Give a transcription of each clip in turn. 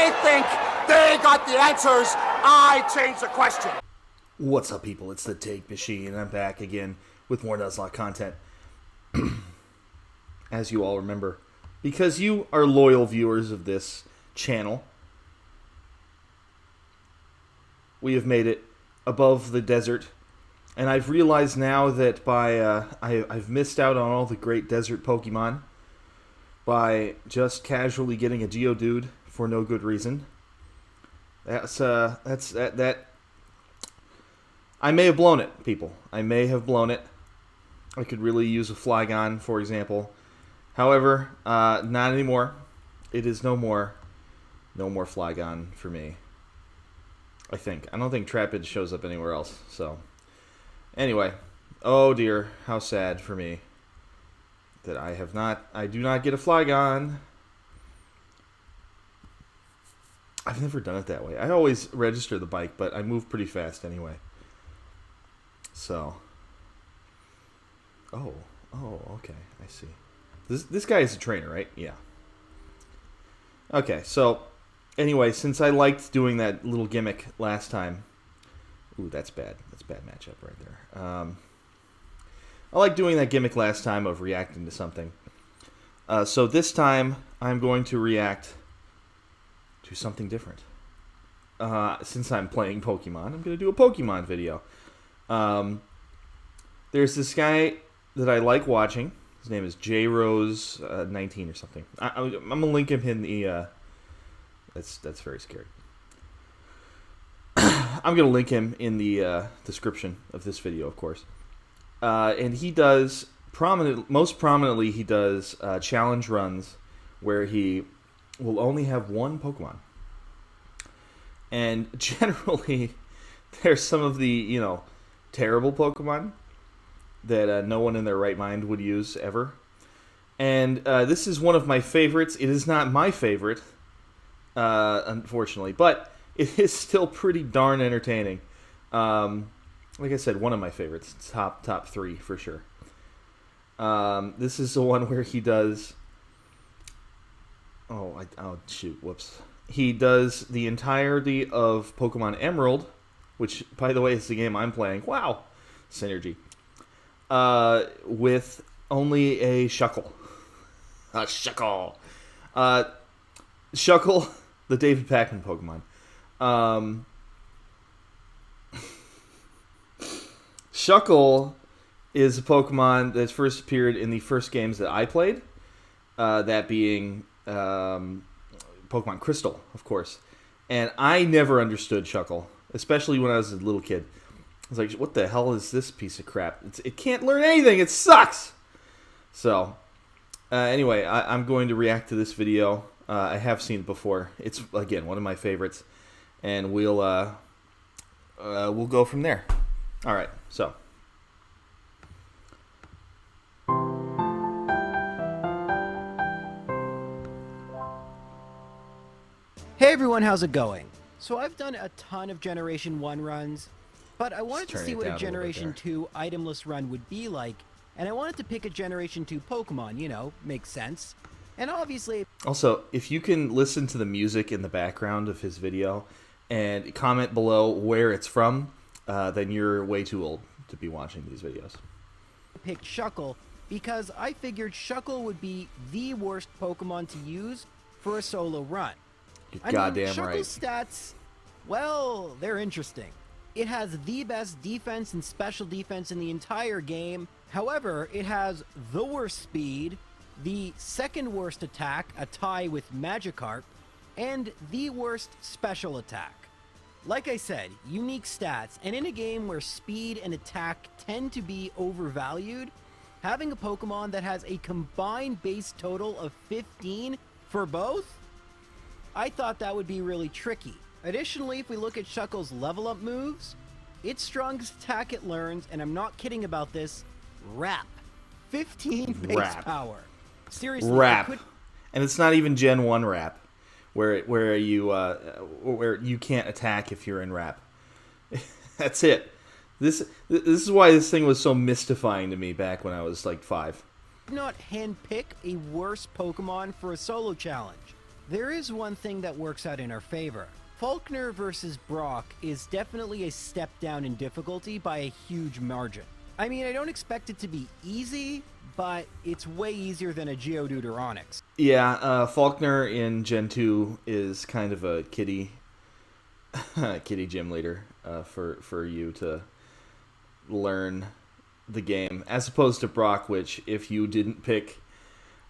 They think they got the answers. I changed the question. What's up, people? It's the Take Machine, and I'm back again with more Nuzlocke content. As you all remember, because you are loyal viewers of this channel, we have made it above the desert, and I've realized now that I've missed out on all the great desert Pokemon by just casually getting a Geodude for no good reason. That. I may have blown it, people. I may have blown it. I could really use a Flygon, for example. However, not anymore. It is no more Flygon for me. I don't think Trapid shows up anywhere else. So, anyway, oh dear, how sad for me that I do not get a Flygon. I've never done it that way. I always register the bike, but I move pretty fast anyway. So, oh, okay, I see. This guy is a trainer, right? Yeah. Okay, so anyway, since I liked doing that little gimmick last time, ooh, that's bad. That's bad matchup right there. I liked doing that gimmick last time of reacting to something. So this time I'm going to react to something different. Since I'm playing Pokemon, I'm going to do a Pokemon video. There's this guy that I like watching. His name is jrose 19 or something. I'm gonna link him in the. That's very scary. I'm gonna link him in the description of this video, of course. And he does most prominently, he does challenge runs where he will only have one Pokemon. And generally, there's some of the terrible Pokemon that no one in their right mind would use ever. And this is one of my favorites. It is not my favorite, unfortunately, but it is still pretty darn entertaining. Like I said, one of my favorites. Top three for sure. This is the one where he does... Oh, shoot, whoops. He does the entirety of Pokemon Emerald, which, by the way, is the game I'm playing. Wow! Synergy. With only a shuckle. A shuckle. Shuckle, the David Pakman Pokemon. Shuckle is a Pokemon that first appeared in the first games that I played. That being Pokemon Crystal, of course. And I never understood Shuckle, especially when I was a little kid. I was like, what the hell is this piece of crap? It can't learn anything. It sucks. So, anyway, I'm going to react to this video. I have seen it before. It's, again, one of my favorites. And we'll go from there. All right, so. Hey everyone, how's it going? So I've done a ton of Generation 1 runs, but I wanted to see what a Generation 2 itemless run would be like, and I wanted to pick a Generation 2 Pokemon, makes sense. And obviously... Also, if you can listen to the music in the background of his video and comment below where it's from, then you're way too old to be watching these videos. I picked Shuckle because I figured Shuckle would be the worst Pokemon to use for a solo run. You're goddamn right. Shuckle's stats, well, they're interesting. It has the best defense and special defense in the entire game. However, it has the worst speed, the second worst attack, a tie with Magikarp, and the worst special attack. Like I said, unique stats, and in a game where speed and attack tend to be overvalued, having a Pokemon that has a combined base total of 15 for both, I thought that would be really tricky. Additionally, if we look at Shuckle's level up moves, its strongest attack it learns, and I'm not kidding about this, Wrap. 15 base power. Seriously, Wrap. And it's not even Gen 1 Wrap, where you can't attack if you're in Wrap. That's it. This is why this thing was so mystifying to me back when I was like 5. Not handpick a worse Pokemon for a solo challenge. There is one thing that works out in our favor. Faulkner versus Brock is definitely a step down in difficulty by a huge margin. I mean, I don't expect it to be easy, but it's way easier than a Geodude or Onix. Yeah, Faulkner in Gen 2 is kind of a kitty gym leader for you to learn the game, as opposed to Brock, which if you didn't pick,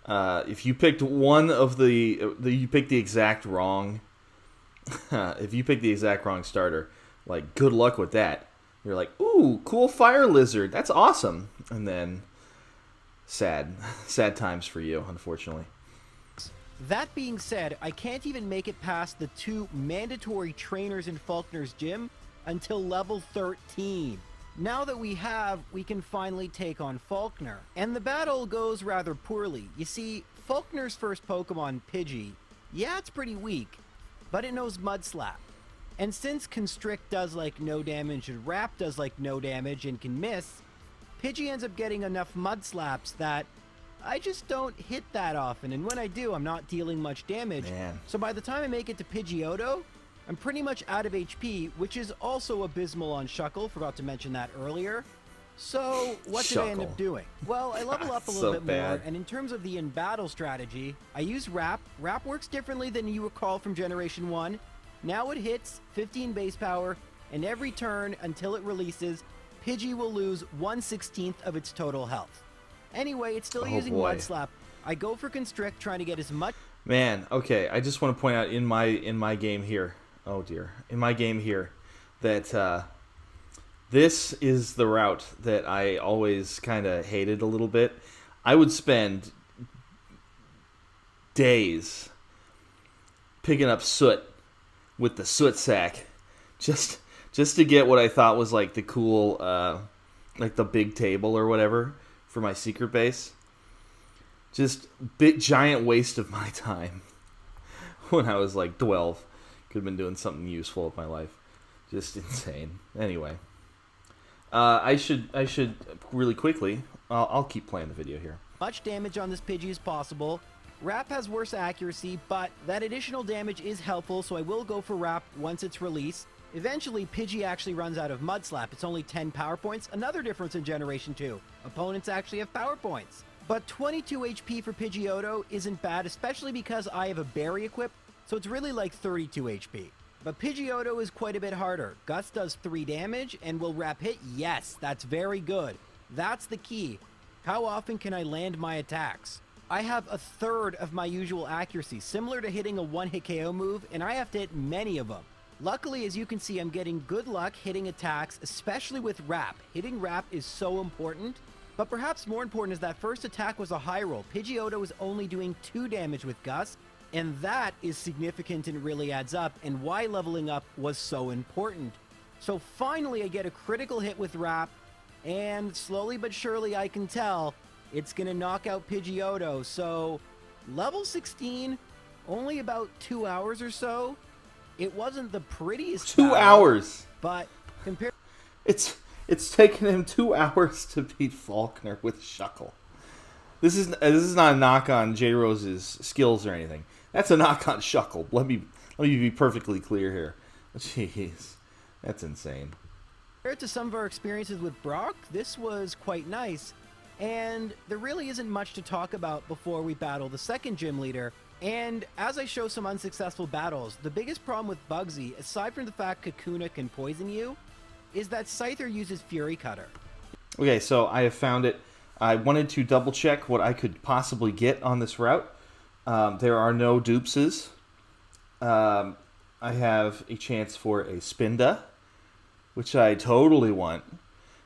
if you picked one of you picked the exact wrong, if you picked the exact wrong starter, like, good luck with that. You're like, ooh, cool fire lizard, that's awesome, and then sad times for you, unfortunately. That being said, I can't even make it past the 2 mandatory trainers in Faulkner's gym until level 13. Now that we can finally take on Faulkner. And the battle goes rather poorly. You see, Faulkner's first Pokemon, Pidgey, yeah, it's pretty weak, but it knows Mud Slap. And since Constrict does like no damage and Wrap does like no damage and can miss, Pidgey ends up getting enough Mud Slaps that I just don't hit that often, and when I do, I'm not dealing much damage. Man. So by the time I make it to Pidgeotto, I'm pretty much out of HP, which is also abysmal on Shuckle, forgot to mention that earlier. So, what did I end up doing? Well, I level up a little bit more, and in terms of the in-battle strategy, I use Wrap. Wrap works differently than you recall from Generation 1. Now it hits 15 base power, and every turn until it releases, Pidgey will lose 1/16 of its total health. Anyway, it's still using Mud Slap. I go for Constrict, trying to get as much... Man, okay, I just want to point out in my game here, oh dear, in my game here, that this is the route that I always kind of hated a little bit. I would spend days picking up soot with the soot sack, just to get what I thought was like the cool, like the big table or whatever for my secret base. Just giant waste of my time when I was like 12. Could have been doing something useful with my life. Just insane. Anyway, I should really quickly. I'll keep playing the video here. Much damage on this Pidgey as possible. Wrap has worse accuracy, but that additional damage is helpful, so I will go for Wrap once it's released. Eventually, Pidgey actually runs out of Mud Slap. It's only 10 power points. Another difference in Generation 2. Opponents actually have power points. But 22 HP for Pidgeotto isn't bad, especially because I have a berry equipped, so it's really like 32 HP. But Pidgeotto is quite a bit harder. Guts does 3 damage, and will Wrap hit? Yes, that's very good. That's the key. How often can I land my attacks? I have a third of my usual accuracy, similar to hitting a one-hit KO move, and I have to hit many of them. Luckily, as you can see, I'm getting good luck hitting attacks, especially with Wrap. Hitting Wrap is so important, but perhaps more important is that first attack was a high roll. Pidgeotto is only doing 2 damage with Gust, and that is significant and really adds up, and why leveling up was so important. So finally, I get a critical hit with Wrap, and slowly but surely I can tell it's gonna knock out Pidgeotto. So level 16, only about 2 hours or so. It wasn't the prettiest 2 hours, but compared, it's taken him 2 hours to beat Faulkner with Shuckle. This is not a knock on jrose's skills or anything. That's a knock on Shuckle. Let me be perfectly clear here. Jeez, that's insane. compared to some of our experiences with Brock, this was quite nice. And there really isn't much to talk about before we battle the second gym leader. And as I show some unsuccessful battles, the biggest problem with Bugsy, aside from the fact Kakuna can poison you, is that Scyther uses Fury Cutter. Okay, so I have found it. I wanted to double check what I could possibly get on this route. There are no dupeses. I have a chance for a Spinda, which I totally want.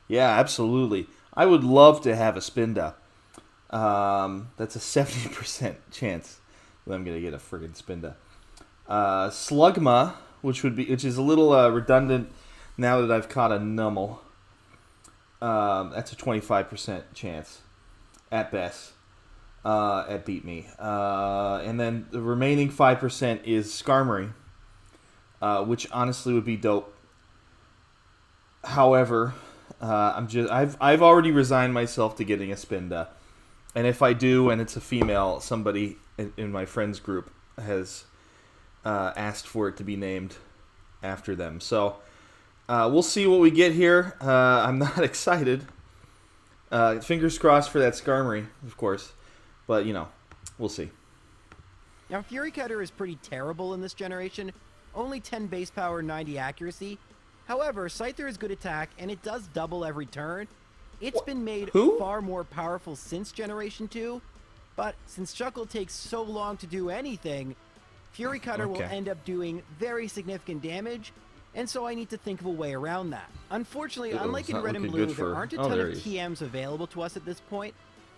Yeah, absolutely. I would love to have a Spinda. That's a 70% chance that I'm going to get a friggin' Spinda. Slugma, which is a little redundant now that I've caught a Numel. That's a 25% chance at best at Beat Me. And then the remaining 5% is Skarmory, which honestly would be dope. However, I've already resigned myself to getting a Spinda, and if I do, and it's a female, somebody in my friends group has asked for it to be named after them. So we'll see what we get here. I'm not excited. Fingers crossed for that Skarmory, of course. But, we'll see. Now, Fury Cutter is pretty terrible in this generation. Only 10 base power, 90 accuracy. However, Scyther is good attack, and it does double every turn. It's been made far more powerful since Generation 2, but since Shuckle takes so long to do anything, Fury Cutter will end up doing very significant damage, and so I need to think of a way around that. Unfortunately, unlike in Red and Blue, there aren't a ton of TMs available to us at this point,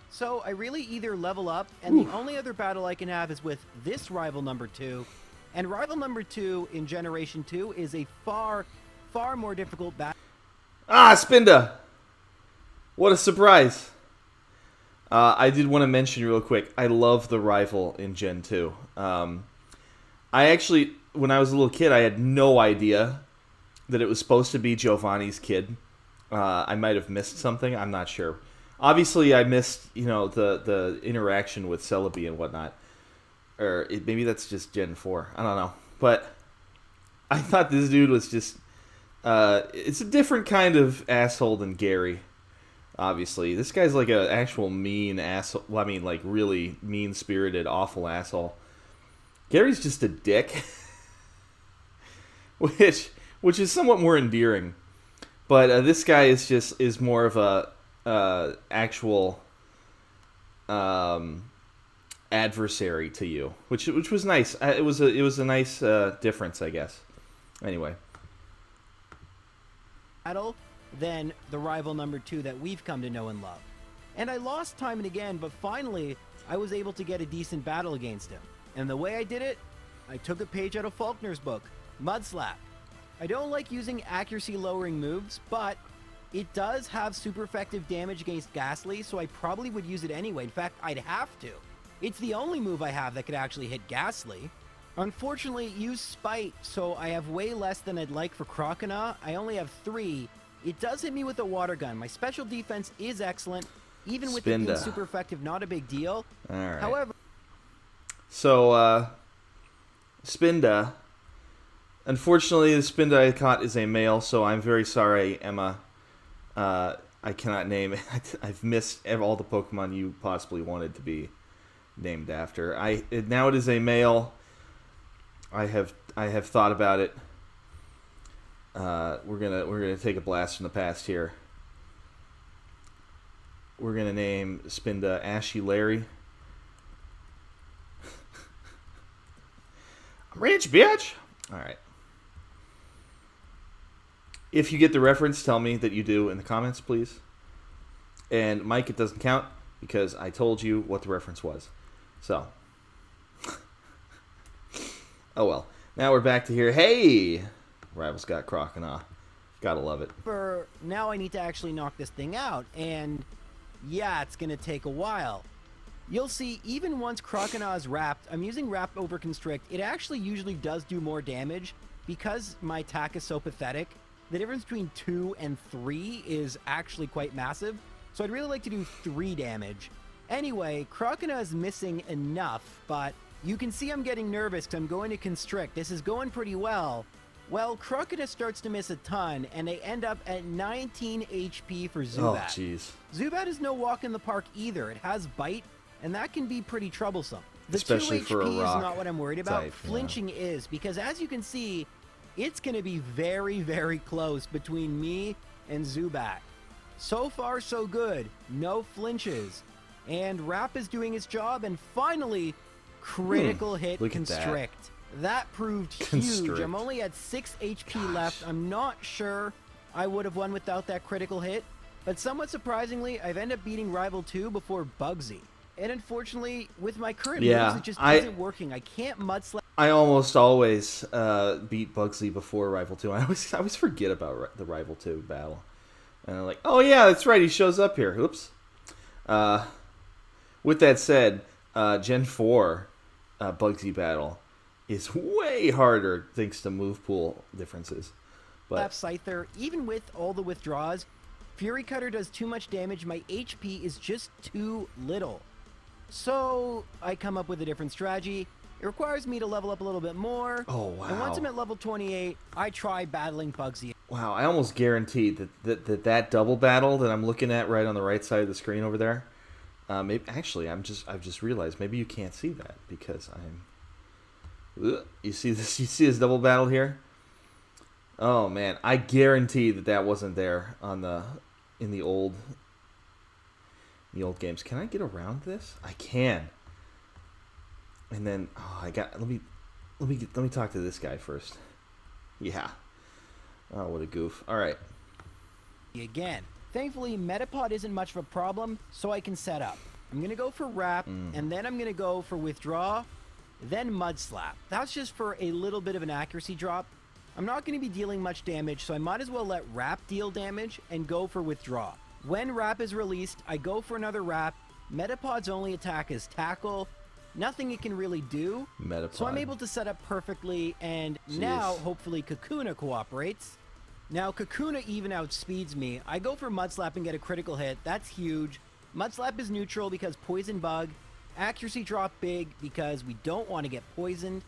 so I really either level up, and the only other battle I can have is with this Rival number 2, and Rival number 2 in Generation 2 is a far more difficult battle. Ah, Spinda! What a surprise! I did want to mention real quick, I love the Rival in Gen 2. I actually, when I was a little kid, I had no idea that it was supposed to be Giovanni's kid. I might have missed something, I'm not sure. Obviously, I missed, the interaction with Celebi and whatnot. Or maybe that's just Gen 4. I don't know. But I thought this dude was just... it's a different kind of asshole than Gary, obviously. This guy's like an actual mean asshole. Well, I mean, like, really mean-spirited, awful asshole. Gary's just a dick. which is somewhat more endearing. But this guy is more of a... actual adversary to you, which was nice. It was a nice difference, I guess. Anyway, than the Rival number 2 that we've come to know and love. And I lost time and again, but finally I was able to get a decent battle against him. And the way I did it, I took a page out of Faulkner's book, Mudslap. I don't like using accuracy lowering moves, but it does have super effective damage against Ghastly, so I probably would use it anyway. In fact, I'd have to. It's the only move I have that could actually hit Ghastly. Unfortunately, use Spite, so I have way less than I'd like for Croconaw. I only have 3. It does hit me with a Water Gun. My special defense is excellent. Even with it being super effective, not a big deal. All right. However... So, Spinda. Unfortunately, the Spinda I caught is a male, so I'm very sorry, Emma. I cannot name it. I've missed all the Pokemon you possibly wanted to be named after. Now it is a male. I have thought about it. We're gonna take a blast from the past here. We're gonna name Spinda Ashy Larry. I'm rich, bitch. All right. If you get the reference, tell me that you do in the comments, please. And Mike, it doesn't count because I told you what the reference was. So. Oh well. Now we're back to here. Hey! Rival's got Croconaw. Gotta love it. For now I need to actually knock this thing out. And yeah, it's going to take a while. You'll see, even once Croconaw is wrapped, I'm using Wrap over Constrict. It actually usually does do more damage because my attack is so pathetic. The difference between 2 and 3 is actually quite massive, so I'd really like to do 3 damage. Anyway, Croconaw is missing enough, but you can see I'm getting nervous because I'm going to Constrict. This is going pretty well. Well, Croconaw starts to miss a ton, and they end up at 19 HP for Zubat. Oh, jeez. Zubat is no walk in the park either. It has Bite, and that can be pretty troublesome. The Especially 2 for a HP is rock not what I'm worried about. type, Flinching is, because as you can see, it's going to be very, very close between me and Zubat. So far, so good. No flinches. And Wrap is doing its job, and finally, critical hit Constrict. That proved huge. Constrict. I'm only at 6 HP left. I'm not sure I would have won without that critical hit, but somewhat surprisingly, I've ended up beating Rival 2 before Bugsy. And unfortunately, with my current moves, it just isn't working. I can't Mudslap. I almost always beat Bugsy before Rival 2. I always forget about the Rival 2 battle. And I'm like, oh yeah, that's right, he shows up here. Oops. With that said, Gen 4 Bugsy battle is way harder thanks to move pool differences. But Scyther, even with all the withdraws, Fury Cutter does too much damage. My HP is just too little. So I come up with a different strategy. It requires me to level up a little bit more. Oh, wow. And once I'm at level 28, I try battling Bugsy. Wow, I almost guaranteed that double battle that I'm looking at right on the right side of the screen over there. Maybe actually, I've just realized maybe you can't see that because I'm. You see this? You see this double battle here? Oh man, I guarantee that wasn't there on in the old games. Can I get around this? I can. And then let me talk to this guy first. Yeah. Oh, what a goof. All right. Again. Thankfully, Metapod isn't much of a problem, so I can set up. I'm going to go for Wrap, and then I'm going to go for Withdraw, then Mud Slap. That's just for a little bit of an accuracy drop. I'm not going to be dealing much damage, so I might as well let Wrap deal damage and go for Withdraw. When Wrap is released, I go for another Wrap. Metapod's only attack is Tackle. Nothing it can really do. Metapod. So I'm able to set up perfectly, and now, hopefully, Kakuna cooperates. Now, Kakuna even outspeeds me. I go for Mud Slap and get a critical hit. That's huge. Mud Slap is neutral because Poison Bug. Accuracy drop big because we don't want to get poisoned.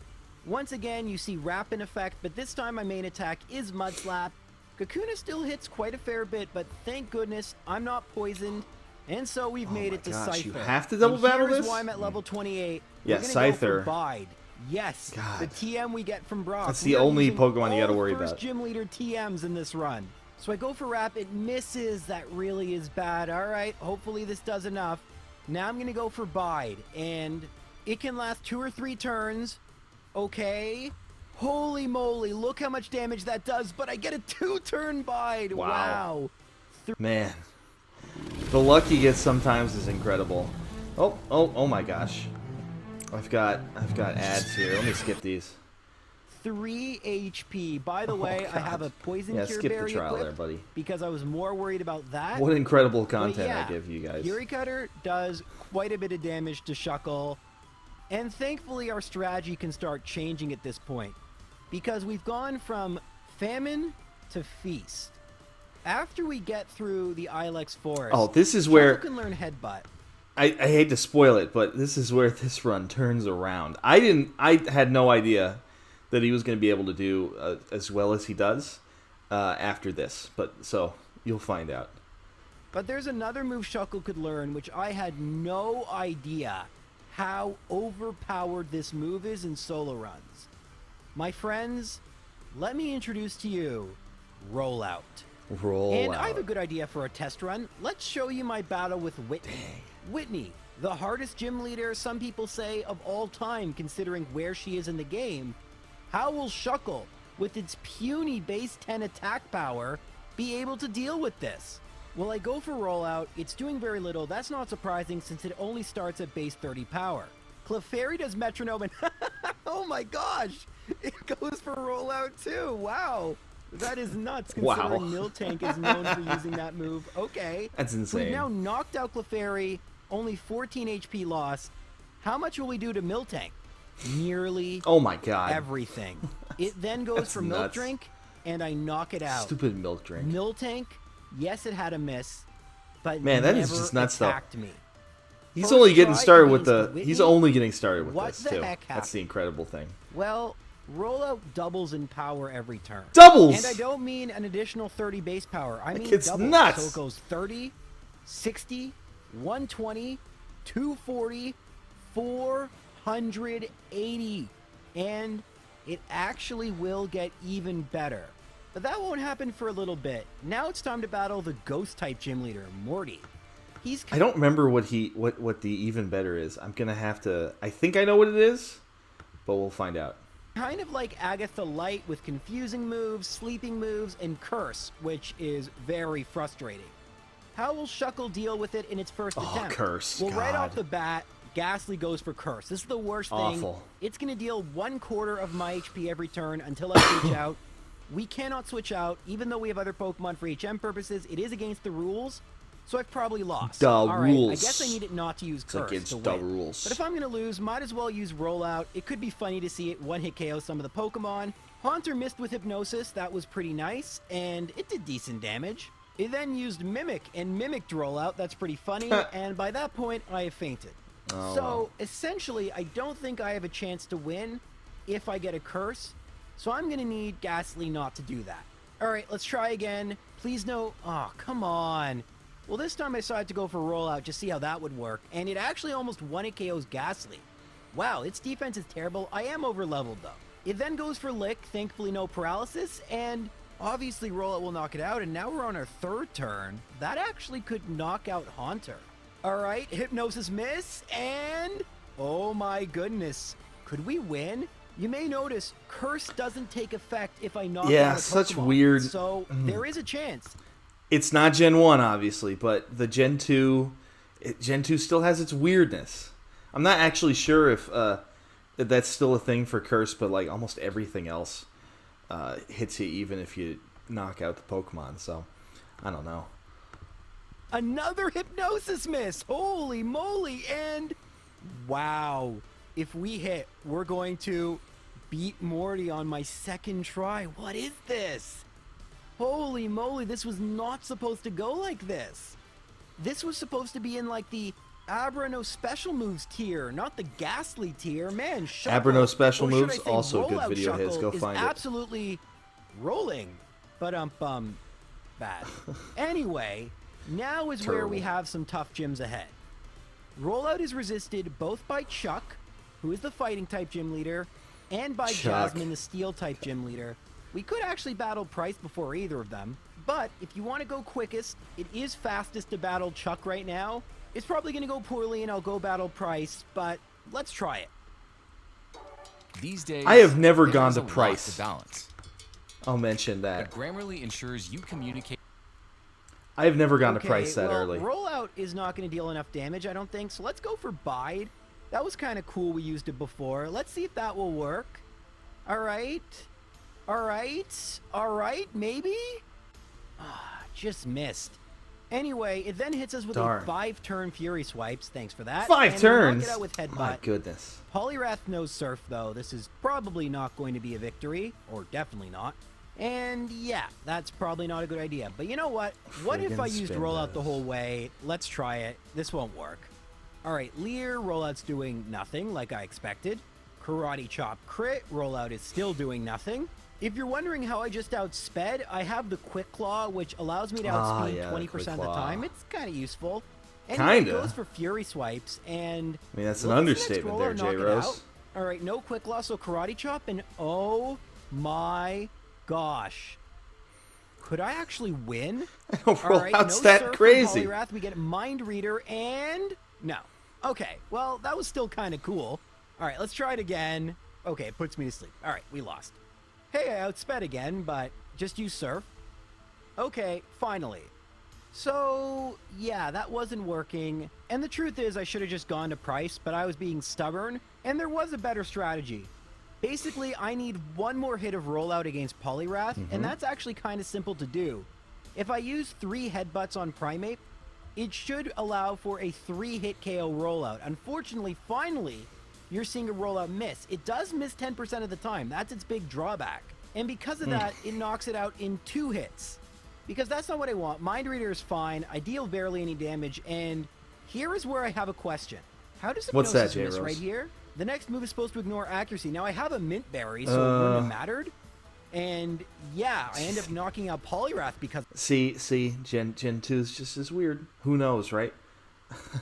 Once again, you see Wrap in effect, but this time my main attack is Mud Slap. Kakuna still hits quite a fair bit, but thank goodness I'm not poisoned. And so we've made it to Scyther. You have to double battle this? Here's why I'm at level 28. Yeah, We're gonna Scyther. Go for Bide. Yes, God. the TM we get from Brock. That's the only Pokemon you got to worry first about. Gym Leader TMs in this run. So I go for Wrap. It misses. That really is bad. All right, hopefully this does enough. Now I'm going to go for Bide, and it can last 2 or 3 turns. Okay. Holy moly, look how much damage that does, but I get a 2-turn Bide. Wow. Man, the luck you get sometimes is incredible. Oh my gosh. I've got ads here. Let me skip these. 3 HP. By the way, I have a Poison Cure skip Berry the trial equipped there, buddy. because I was more worried about that. What incredible content yeah, I give you guys. Fury Cutter does quite a bit of damage to Shuckle, and thankfully our strategy can start changing at this point because we've gone from Famine to Feast. After we get through the Ilex Forest, this is where Shuckle can learn Headbutt. I hate to spoil it, but this is where this run turns around. I had no idea that he was going to be able to do as well as he does after this, but so you'll find out. But there's another move Shuckle could learn, which I had no idea how overpowered this move is in solo runs. My friends, let me introduce to you Rollout. And I have a good idea for a test run. Let's show you my battle with Whitney. Dang. Whitney, the hardest gym leader, some people say, of all time, considering where she is in the game. How will Shuckle, with its puny base 10 attack power, be able to deal with this? Well, I go for Rollout. It's doing very little. That's not surprising since it only starts at base 30 power. Clefairy does Metronome and oh my gosh! It goes for Rollout too! Wow! That is nuts considering Miltank is known for using that move. Okay. That's insane. We've now knocked out Clefairy, only 14 HP loss. How much will we do to Miltank? Nearly everything. It then goes for Milk Drink, and I knock it out. Stupid Milk Drink. Miltank, yes, it had a miss, but man, that never is just nuts attacked though. me. He's First only getting try started with against the. Whitney? He's only getting started with What this the too. heck That's the happened? incredible thing. Well, Rollout doubles in power every turn. Doubles! And I don't mean an additional 30 base power. I mean It's doubles. nuts! So it goes 30, 60, 120, 240, 480. And it actually will get even better. But that won't happen for a little bit. Now it's time to battle the Ghost-type gym leader, Morty. I don't remember what the even better is. I'm gonna have to. I think I know what it is, but we'll find out. Kind of like Agatha Light with confusing moves, sleeping moves, and Curse, which is very frustrating. How will Shuckle deal with it in its first attempt? Curse. Well, right God. off the bat, Ghastly goes for Curse. This is the worst thing. Awful. It's going to deal 1/4 of my HP every turn until I switch out. We cannot switch out, even though we have other Pokemon for HM purposes. It is against the rules, so I've probably lost. All right, I guess I need it not to use Curse against to the win. rules. But if I'm going to lose, might as well use Rollout. It could be funny to see it one-hit KO some of the Pokemon. Haunter missed with Hypnosis. That was pretty nice, and it did decent damage. It then used Mimic and mimicked Rollout. That's pretty funny, and by that point, I have fainted. Oh, So well. essentially, I don't think I have a chance to win if I get a curse. So I'm going to need Ghastly not to do that. All right, let's try again. Please no. Oh, come on. Well, this time I decided to go for rollout, just see how that would work. And it actually almost 1-hit KOs Ghastly. Wow, its defense is terrible. I am over leveled though. It then goes for Lick, thankfully no paralysis, and obviously rollout will knock it out. And now we're on our third turn. That actually could knock out Haunter. All right, Hypnosis miss, and oh my goodness. Could we win? You may notice Curse doesn't take effect if I knock out a Pokemon. Such weird. So there is a chance. It's not Gen 1, obviously, but the Gen 2... Gen 2 still has its weirdness. I'm not actually sure if that's still a thing for Curse, but like almost everything else hits you even if you knock out the Pokemon, so I don't know. Another Hypnosis miss! Holy moly! And wow, if we hit, we're going to beat Morty on my second try. What is this? Holy moly, this was not supposed to go like this. This was supposed to be in like the Abra no special moves tier, not the Ghastly tier. Man, Shuckle, Abra no special or should moves, I say also a good rollout video hits. Go Shuckle, find is it. absolutely rolling. But bad. Anyway, now is where we have some tough gyms ahead. Rollout is resisted both by Chuck, who is the fighting type gym leader, and by Chuck. Jasmine, the steel type gym leader. We could actually battle Price before either of them, but if you want to go quickest, it is fastest to battle Chuck right now. It's probably going to go poorly and I'll go battle Price, but let's try it. These days, I have never there's gone a to lot Price. balance. I'll mention that. But Grammarly ensures you communicate. I have never gone to Okay, Price that well, early. Rollout is not going to deal enough damage, I don't think, so let's go for Bide. That was kind of cool, we used it before. Let's see if that will work. Alright. Alright, maybe? Just missed. Anyway, it then hits us with Darn. a 5-turn Fury Swipes. Thanks for that. 5 and turns? We knock it out with Headbutt. My goodness. Poliwrath knows Surf, though. This is probably not going to be a victory, or definitely not. And yeah, that's probably not a good idea. But you know what? What if I Friggin' used spin Rollout those. the whole way? Let's try it. This won't work. Alright, Leer, Rollout's doing nothing, like I expected. Karate Chop crit, Rollout is still doing nothing. If you're wondering how I just outsped, I have the Quick Claw, which allows me to outspeed yeah, the 20% Quick of the Claw. time. It's kind of useful. Anyway, Kinda. it goes for Fury Swipes, and... I mean, that's an will this next understatement there, Rollout knock it jrose. out? Alright, no Quick Claw, so Karate Chop, and oh my gosh. Could I actually win? Rollout's no that Surf from crazy. Poliwrath, we get Mind Reader, and... no. Okay, well, that was still kind of cool. Alright, let's try it again. Okay, it puts me to sleep. Alright, we lost. Hey, I outsped again, but just use Surf. Okay, finally. So, yeah, that wasn't working. And the truth is, I should have just gone to Price, but I was being stubborn, and there was a better strategy. Basically, I need one more hit of Rollout against Poliwrath, and that's actually kind of simple to do. If I use 3 Headbutts on Primeape, it should allow for a 3-hit KO Rollout. Unfortunately, finally, you're seeing a Rollout miss. It does miss 10% of the time. That's its big drawback. And because of that, it knocks it out in 2 hits. Because that's not what I want. Mind Reader is fine. I deal barely any damage. And here is where I have a question. How does What's that, Hypnosis miss jrose? right here? The next move is supposed to ignore accuracy. Now, I have a Mint Berry, so it wouldn't have mattered. And yeah, I end up knocking out Poliwrath because See, Gen 2 is just as weird. Who knows, right?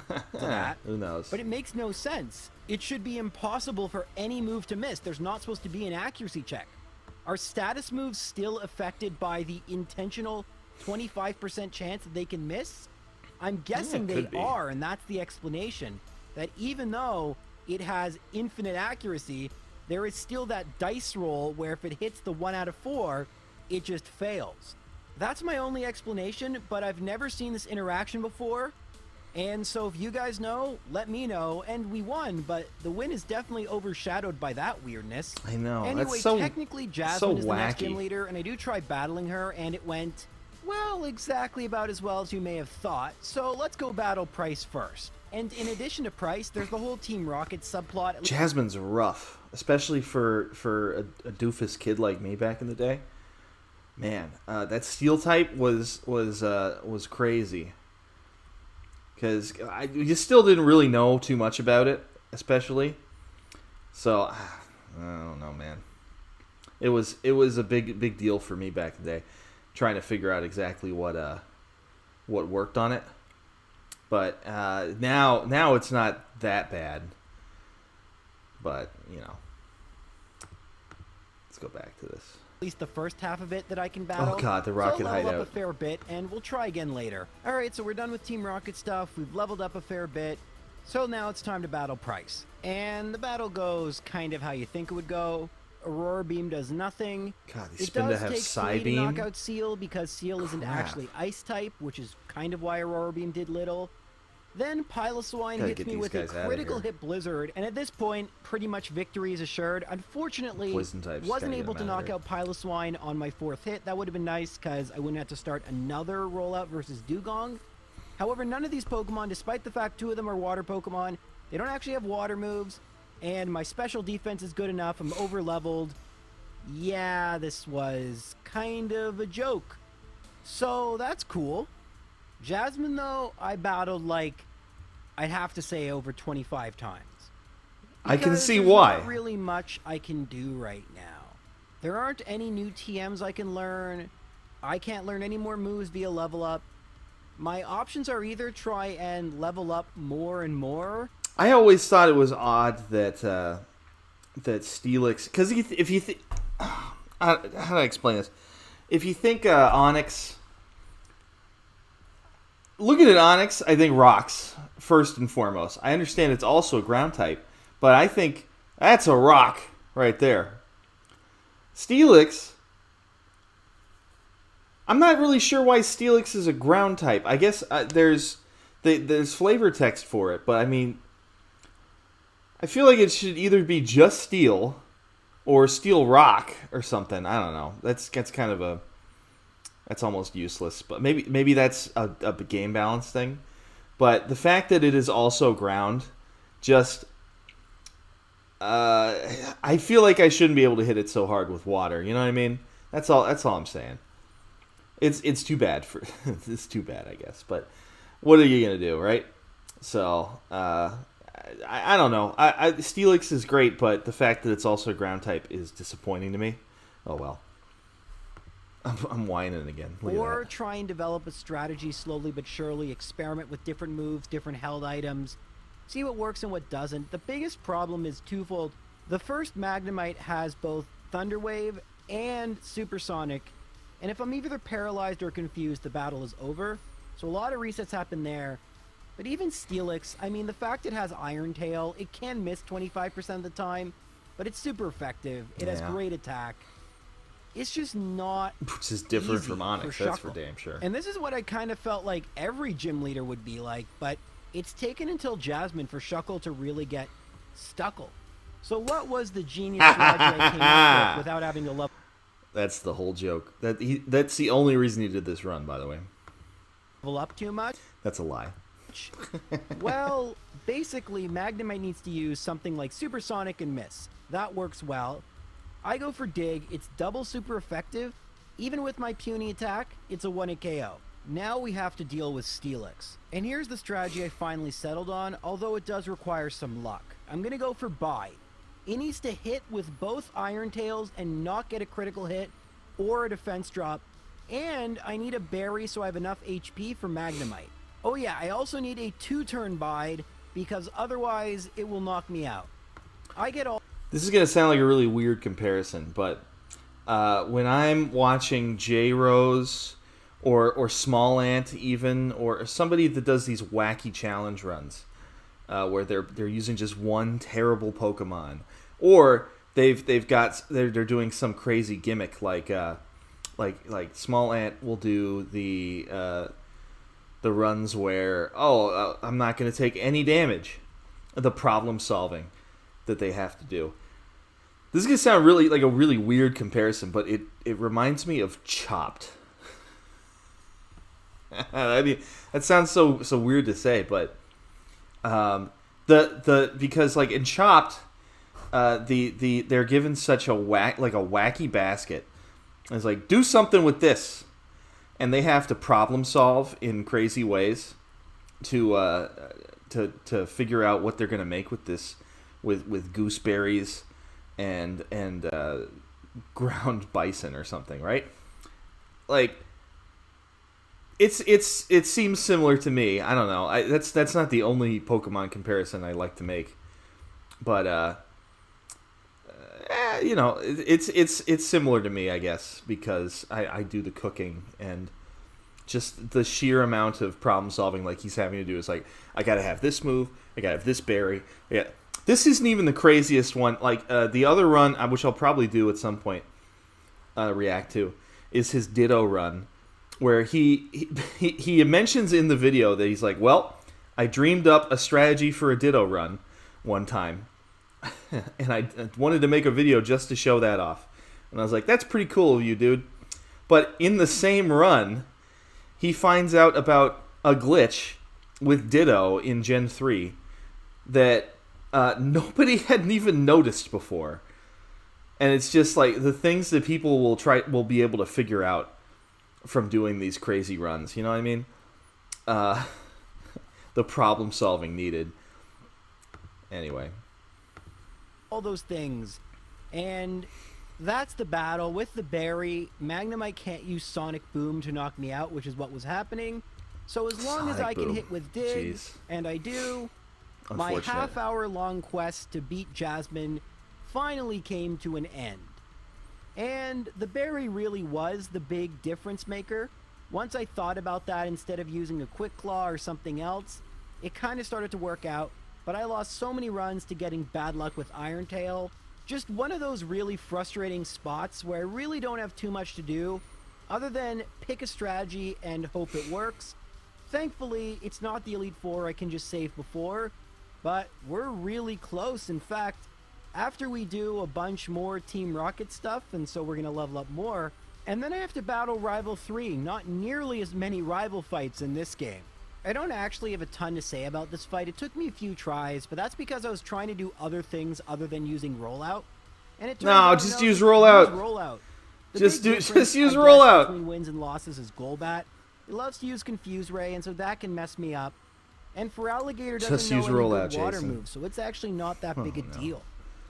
of that. Who knows? But it makes no sense. It should be impossible for any move to miss. There's not supposed to be an accuracy check. Are status moves still affected by the intentional 25% chance that they can miss? I'm guessing they could be. are, and that's the explanation. That even though it has infinite accuracy, there is still that dice roll where if it hits the 1 out of 4, it just fails. That's my only explanation, but I've never seen this interaction before. And so if you guys know, let me know. And we won, but the win is definitely overshadowed by that weirdness. I know. Anyway, That's so technically so Jasmine is the next wacky. gym leader, and I do try battling her, and it went, well, exactly about as well as you may have thought. So let's go battle Price first. And in addition to Price, there's the whole Team Rocket subplot. Jasmine's rough, especially for a doofus kid like me back in the day. Man, that steel type was crazy. because you still didn't really know too much about it, especially. So I don't know, man. It was a big deal for me back in the day, trying to figure out exactly what worked on it. But now it's not that bad. But let's go back to this. At least the first half of it that I can battle. Oh god, the rocket so I'll level hideout. up a fair bit, and we'll try again later. Alright, so we're done with Team Rocket stuff. We've leveled up a fair bit. So now it's time to battle Price. And the battle goes kind of how you think it would go. Aurora Beam does nothing. God, these It spin to does have take Psy 3 to Beam. knock out Seal, because Seal isn't Crap. actually Ice type, which is kind of why Aurora Beam did little. Then Piloswine Gotta hits get me these with a guys outta critical here. hit Blizzard, and at this point, pretty much victory is assured. Unfortunately, Poison types, wasn't gotta get able to them outta knock here. out Piloswine on my 4th hit. That would have been nice, because I wouldn't have to start another rollout versus Dugong. However, none of these Pokemon, despite the fact 2 of them are water Pokemon, they don't actually have water moves, and my special defense is good enough. I'm over-leveled. Yeah, this was kind of a joke. So, that's cool. Jasmine, though, I battled, like, I'd have to say over 25 times. I can Because see there's why. not really much I can do right now. There aren't any new TMs I can learn. I can't learn any more moves via level up. My options are either try and level up more and more. I always thought it was odd that Steelix, because if you think, how do I explain this? If you think Onyx, looking at Onyx, I think rocks first and foremost. I understand it's also a ground type, but I think that's a rock right there. Steelix, I'm not really sure why Steelix is a ground type. I guess there's flavor text for it, but I mean, I feel like it should either be just steel or steel rock or something. I don't know. That's kind of that's almost useless. But maybe that's a game balance thing. But the fact that it is also ground, just I feel like I shouldn't be able to hit it so hard with water. You know what I mean? That's all I'm saying. It's too bad it's too bad, I guess. But what are you gonna do, right? So I don't know. Steelix is great, but the fact that it's also a ground type is disappointing to me. Oh well. I'm whining again. Look Or at that. try and develop a strategy slowly but surely, experiment with different moves, different held items, see what works and what doesn't. The biggest problem is twofold. The first Magnemite has both Thunder Wave and Supersonic, and if I'm either paralyzed or confused, the battle is over. So a lot of resets happen there. But even Steelix, I mean, the fact it has Iron Tail, it can miss 25% of the time, but it's super effective. It has Yeah. great attack. It's just not Which is different easy from Onyx, for that's for Shuckle. damn sure. And this is what I kind of felt like every gym leader would be like, but it's taken until Jasmine for Shuckle to really get Stuckle. So what was the genius strategy I came up with without having to level That's the whole joke. That's the only reason he did this run, by the way. up too much? That's a lie. Well, basically, Magnemite needs to use something like Supersonic and Miss. That works well. I go for Dig. It's double super effective. Even with my puny attack, it's a 1-hit KO. Now we have to deal with Steelix. And here's the strategy I finally settled on, although it does require some luck. I'm going to go for Bite. It needs to hit with both Iron Tails and not get a critical hit or a defense drop. And I need a berry so I have enough HP for Magnemite. Oh yeah, I also need a 2-turn Bide because otherwise it will knock me out. I get all... This is going to sound like a really weird comparison, but when I'm watching jrose or Small Ant even, or somebody that does these wacky challenge runs where they're using just one terrible Pokemon, or they're doing some crazy gimmick like Small Ant will do the runs where I'm not going to take any damage, the problem solving that they have to do. This is going to sound really like a really weird comparison, but it reminds me of Chopped. I mean, that sounds so weird to say, but because like in Chopped, they're given such a wacky basket. It's like, do something with this, and they have to problem solve in crazy ways. to figure out what they're gonna make with this, with gooseberries and ground bison or something, right? Like, it seems similar to me. I don't know. That's not the only Pokemon comparison I like to make, but it's similar to me, I guess, because I do the cooking, and just the sheer amount of problem solving like he's having to do is like, I gotta have this move, I gotta have this berry. Yeah, this isn't even the craziest one. Like the other run, which I'll probably do at some point, react to, is his Ditto run, where he mentions in the video that he's like, well, I dreamed up a strategy for a Ditto run one time, and I wanted to make a video just to show that off. And I was like, that's pretty cool of you, dude. But in the same run, he finds out about a glitch with Ditto in Gen 3 that nobody hadn't even noticed before. And it's just like the things that people will be able to figure out from doing these crazy runs. You know what I mean? The problem solving needed. Anyway. All those things. And that's the battle. With the berry, Magnemite can't use Sonic Boom to knock me out, which is what was happening. So as long as I can hit with Dig, and I do, my half-hour-long quest to beat Jasmine finally came to an end. And the berry really was the big difference maker. Once I thought about that, instead of using a Quick Claw or something else, it kind of started to work out, but I lost so many runs to getting bad luck with Iron Tail. Just one of those really frustrating spots where I really don't have too much to do other than pick a strategy and hope it works. Thankfully, it's not the Elite Four I can just save before, but we're really close. In fact, after we do a bunch more Team Rocket stuff, and so we're going to level up more, and then I have to battle Rival 3, not nearly as many rival fights in this game. I don't actually have a ton to say about this fight. It took me a few tries, but that's because I was trying to do other things other than using rollout. And it turns out, just use rollout. Just use rollout. Between wins and losses is Golbat. It loves to use Confuse Ray, and so that can mess me up. And for Alligator doesn't know any good water moves, so it's actually not that big a deal.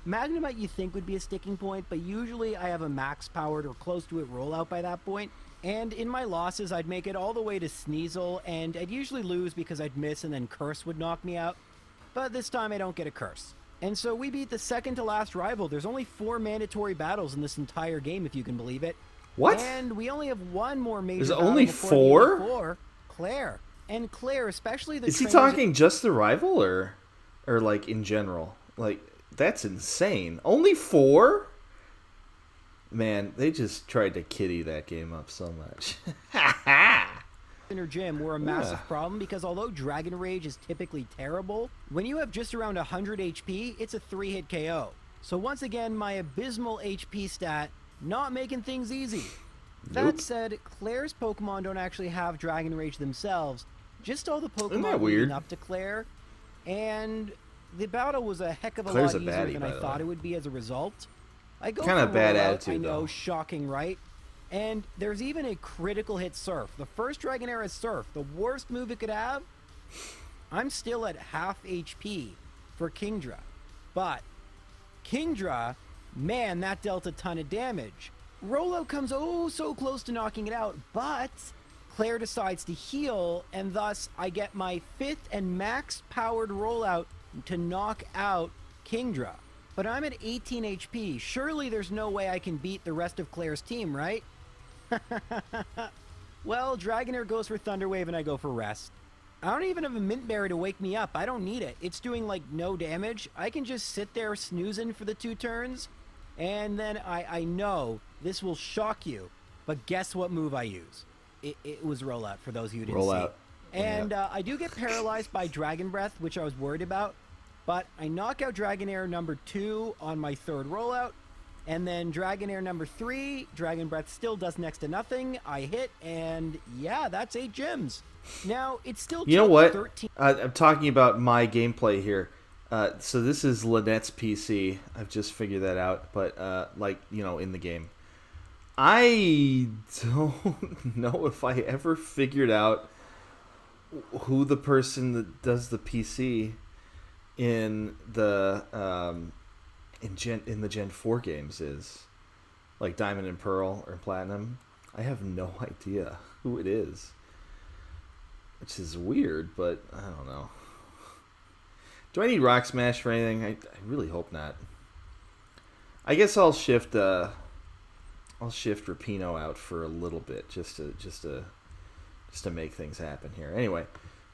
Magnemite you think would be a sticking point, but usually I have a max powered or close to it rollout by that point. And in my losses, I'd make it all the way to Sneasel, and I'd usually lose because I'd miss and then Curse would knock me out. But this time I don't get a Curse. And so we beat the second to last rival. There's only 4 mandatory battles in this entire game, if you can believe it. What? And we only have one more major There's battle only before 4? the 4, Claire. And Claire, especially the Is he trainers... talking just the rival or like in general? Like, that's insane. Only 4? Man, they just tried to kitty that game up so much. in her gym were a massive problem because although Dragon Rage is typically terrible, when you have just around 100 HP, it's a 3-hit KO. So once again, my abysmal HP stat, not making things easy. That said, Claire's Pokemon don't actually have Dragon Rage themselves, just all the Pokemon leading up to Claire, and the battle was a heck of a lot easier than I thought it would be as a result. I go kind of bad attitude, I know, shocking, right? And there's even a critical hit Surf. The first Dragonair is Surf, the worst move it could have. I'm still at half HP for Kingdra. But Kingdra, man, that dealt a ton of damage. Rollout comes oh so close to knocking it out, but Claire decides to heal, and thus I get my 5th and max powered rollout to knock out Kingdra. But I'm at 18 HP. Surely there's no way I can beat the rest of Claire's team, right? Well, Dragonair goes for Thunder Wave and I go for Rest. I don't even have a Mint Berry to wake me up. I don't need it. It's doing like no damage. I can just sit there snoozing for the 2 turns, and then I know this will shock you, but guess what move I use? It was Rollout, for those of you who didn't see. And I do get paralyzed by Dragon Breath, which I was worried about, but I knock out Dragonair number 2 on my 3rd rollout, and then Dragonair number 3, Dragon Breath still does next to nothing. I hit, and yeah, that's 8 gems. Now, it's still you know what? 13. I'm talking about my gameplay here. So this is Lynette's PC. I've just figured that out, but like, you know, in the game. I don't know if I ever figured out who the person that does the PC in the in the Gen 4 games is. Like Diamond and Pearl or Platinum. I have no idea who it is. Which is weird, but I don't know. Do I need Rock Smash for anything? I really hope not. I guess I'll shift Rapino out for a little bit just to make things happen here. Anyway,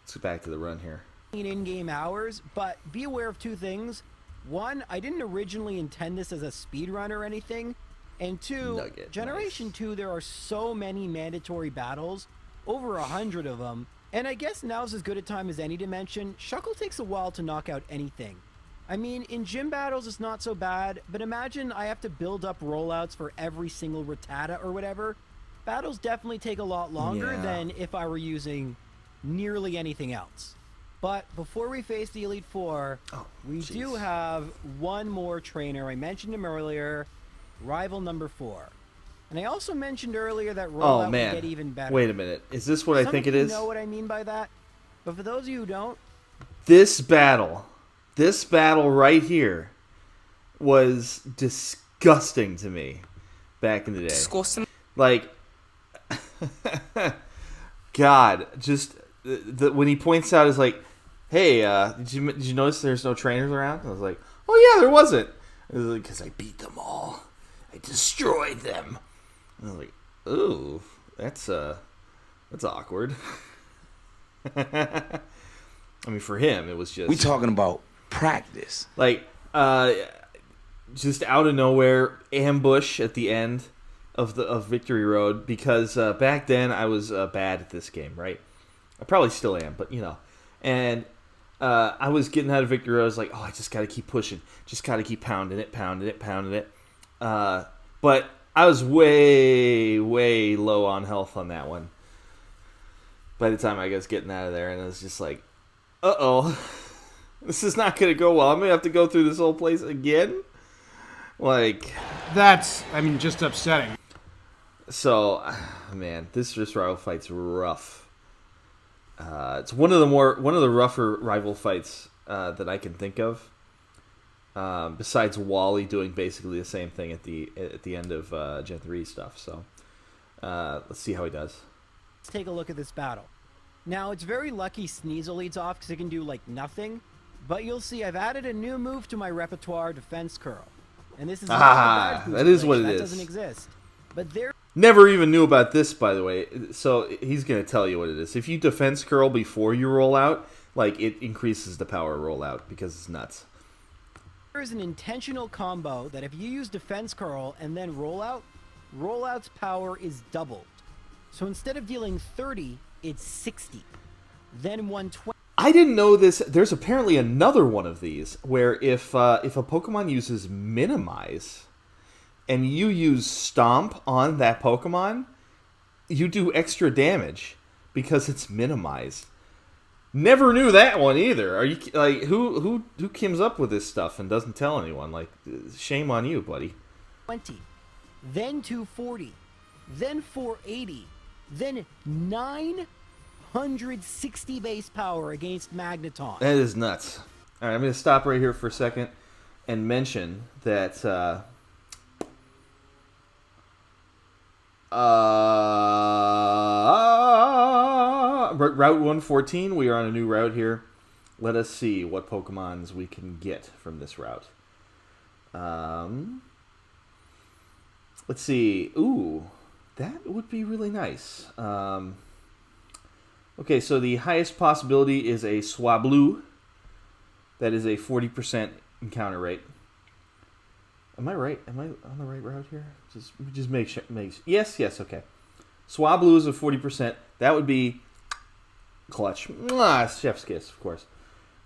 let's get back to the run here. In-game hours, but be aware of two things. One, I didn't originally intend this as a speed run or anything. And two, Nugget, Generation nice. 2, there are so many mandatory battles, over 100 of them, and I guess now's as good a time as any to mention, Shuckle takes a while to knock out anything. I mean, in gym battles it's not so bad, but imagine I have to build up rollouts for every single Rattata or whatever. Battles definitely take a lot longer than if I were using nearly anything else. But before we face the Elite Four, we do have one more trainer. I mentioned him earlier. Rival number 4. And I also mentioned earlier that rollout would get even better. Wait a minute. Is this what I think it is? Some of you know what I mean by that. But for those of you who don't... This battle right here was disgusting to me back in the day. Disgusting. Like, God, just when he points out, is like, hey, did you notice there's no trainers around? I was like, oh yeah, there wasn't. It was like, because I beat them all. I destroyed them. And I was like, ooh, that's awkward. I mean, for him, it was just... We talking about practice. Like, just out of nowhere, ambush at the end of Victory Road, because back then I was bad at this game, right? I probably still am, but, you know. And I was getting out of Victory Road. I was like, oh, I just got to keep pushing. Just got to keep pounding it. But I was way, way low on health on that one by the time I was getting out of there. And I was just like, uh-oh, this is not going to go well. I'm going to have to go through this whole place again? Like... That's, I mean, just upsetting. So, man, this rival fight's rough. It's one of the rougher rival fights that I can think of. Besides Wally doing basically the same thing at the end of Gen 3 stuff. So, let's see how he does. Let's take a look at this battle. Now, it's very lucky Sneasel leads off because it can do, like, nothing. But you'll see I've added a new move to my repertoire, Defense Curl. And this is not a bad that is what it that is. Doesn't exist. But there... Never even knew about this, by the way. So he's going to tell you what it is. If you defense curl before you roll out, like, it increases the power rollout because it's nuts. There is an intentional combo that if you use defense curl and then rollout's power is doubled. So instead of dealing 30, it's 60. Then 120. I didn't know this. There's apparently another one of these where if a Pokemon uses Minimize and you use Stomp on that Pokemon, you do extra damage because it's minimized. Never knew that one either. Are you like who comes up with this stuff and doesn't tell anyone? Like, shame on you, buddy. 20, then 240, then 480, then 960 base power against Magneton. That is nuts. All right, I'm going to stop right here for a second and mention that Route 114, we are on a new route here. Let us see what Pokemons we can get from this route. Let's see. Ooh, that would be really nice. Okay, so the highest possibility is a Swablu. That is a 40% encounter rate. Am I right? Am I on the right route here? Just make sure. Yes, okay. Swablu is a 40%. That would be clutch. Mwah, chef's kiss, of course.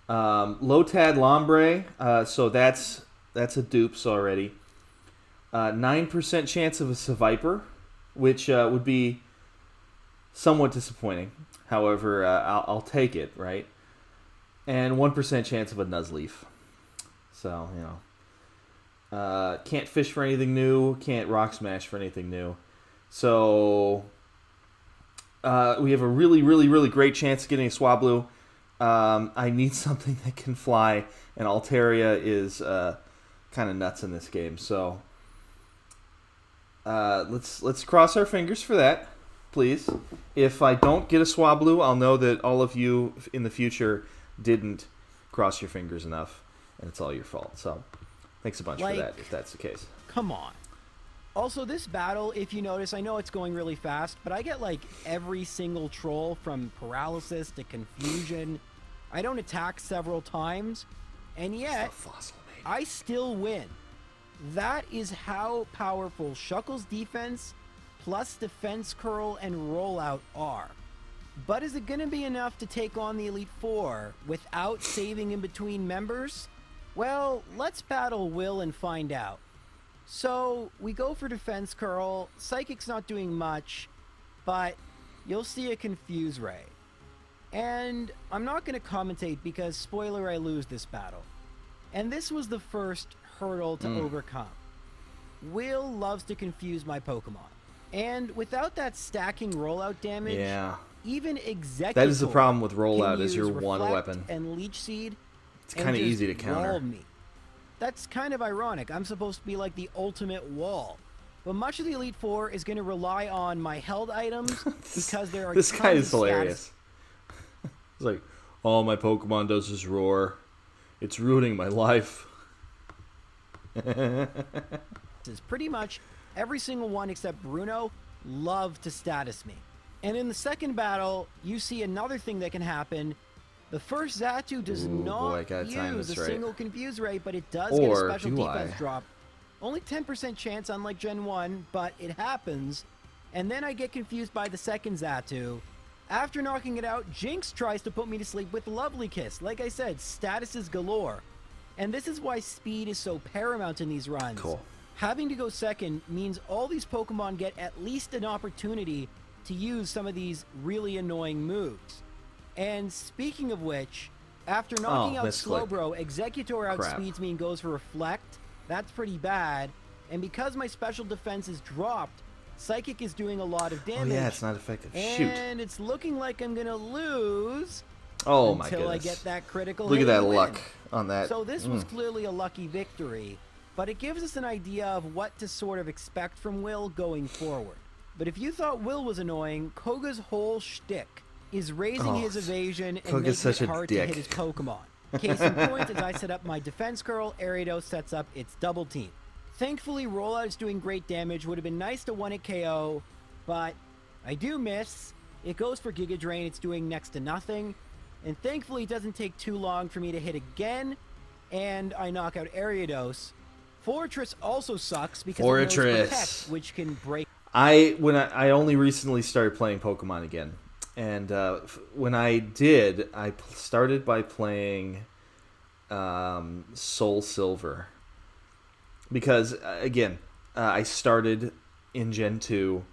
Lotad Lombre. So that's a dupes already. 9% chance of a Seviper, which would be somewhat disappointing. However, I'll take it, right? And 1% chance of a Nuzleaf. So, you know. Can't fish for anything new. Can't rock smash for anything new. So, we have a really, really, really great chance of getting a Swablu. I need something that can fly, and Altaria is kind of nuts in this game. So let's cross our fingers for that, please. If I don't get a Swablu, I'll know that all of you in the future didn't cross your fingers enough, and it's all your fault. So thanks a bunch for that, if that's the case. Come on. Also, this battle, if you notice, I know it's going really fast, but I get like every single troll from paralysis to confusion. I don't attack several times, and yet I still win. That is how powerful Shuckle's defense plus defense curl and rollout are. But is it going to be enough to take on the Elite Four without saving in between members? Well, let's battle Will and find out. So, we go for defense curl. Psychic's not doing much, but you'll see a confuse ray. And I'm not going to commentate because, spoiler, I lose this battle. And this was the first hurdle to overcome. Will loves to confuse my Pokemon. And without that stacking rollout damage, even Executor that is the problem with rollout, is your one Reflect weapon. And Leech Seed. It's kind of easy to counter. Wall me. That's kind of ironic. I'm supposed to be like the ultimate wall. But much of the Elite Four is going to rely on my held items because there are this guy is tons of hilarious. It's like, all my Pokemon does is roar. It's ruining my life. Pretty much every single one except Bruno love to status me. And in the second battle, you see another thing that can happen. The first Xatu does not use a single confuse ray, but it does get a special defense drop. Only 10% chance unlike Gen 1, but it happens. And then I get confused by the second Xatu. After knocking it out, Jinx tries to put me to sleep with Lovely Kiss. Like I said, statuses galore. And this is why speed is so paramount in these runs. Cool. Having to go second means all these Pokemon get at least an opportunity to use some of these really annoying moves. And speaking of which, after knocking out Slowbro, Executor outspeeds me and goes for Reflect. That's pretty bad. And because my special defense is dropped, Psychic is doing a lot of damage. Oh yeah, it's not effective. And it's looking like I'm gonna lose. Oh my goodness. Until I get that critical Look hit at that and luck win. on that. So this was clearly a lucky victory, but it gives us an idea of what to sort of expect from Will going forward. But if you thought Will was annoying, Koga's whole shtick is raising his evasion and making it hard to hit his Pokemon. Case in point, as I set up my defense curl, Ariados sets up its double team. Thankfully, Rollout is doing great damage. Would have been nice to one-hit KO, but I do miss. It goes for Giga Drain. It's doing next to nothing. And thankfully, it doesn't take too long for me to hit again, and I knock out Ariados. Fortress also sucks because it knows Protect, which can break. I only recently started playing Pokemon again, and when I did, I started by playing Soul Silver. Because, again, I started in Gen 2,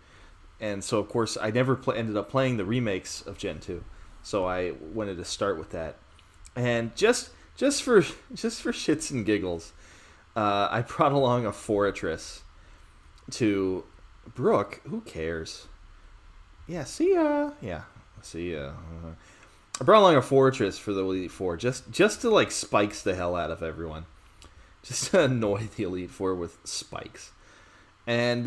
and so, of course, I never ended up playing the remakes of Gen 2. So I wanted to start with that. And just for shits and giggles, I brought along a Fortress to Brooke. Who cares? Yeah, see ya. Yeah, see ya. I brought along a Fortress for the Elite Four, just to, like, spikes the hell out of everyone. Just to annoy the Elite Four with spikes. And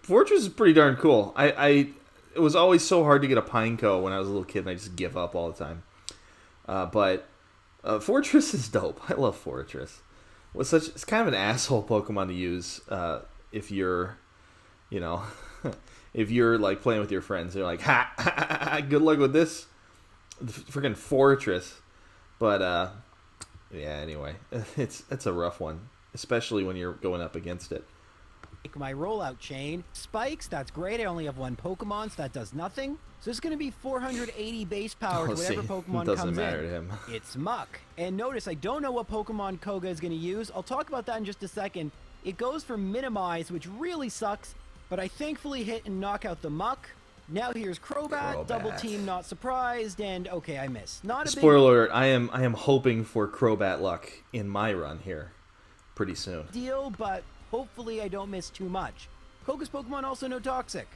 Fortress is pretty darn cool. It was always so hard to get a Pineco when I was a little kid, and I just give up all the time. But Fortress is dope. I love Fortress. It's kind of an asshole Pokemon to use if you're, if you're like playing with your friends. They're like, ha, good luck with this freaking Fortress. But yeah, anyway, it's a rough one, especially when you're going up against it. My rollout chain. Spikes, that's great. I only have one Pokemon, so that does nothing. So it's going to be 480 base power to whatever Pokemon comes in. To him. It's Muck. And notice, I don't know what Pokemon Koga is going to use. I'll talk about that in just a second. It goes for Minimize, which really sucks, but I thankfully hit and knock out the Muck. Now here's Crobat, double team, not surprised, and okay, I missed. Not a spoiler alert, I am hoping for Crobat luck in my run here pretty soon. Deal, but hopefully I don't miss too much. Koga's Pokemon also no Toxic.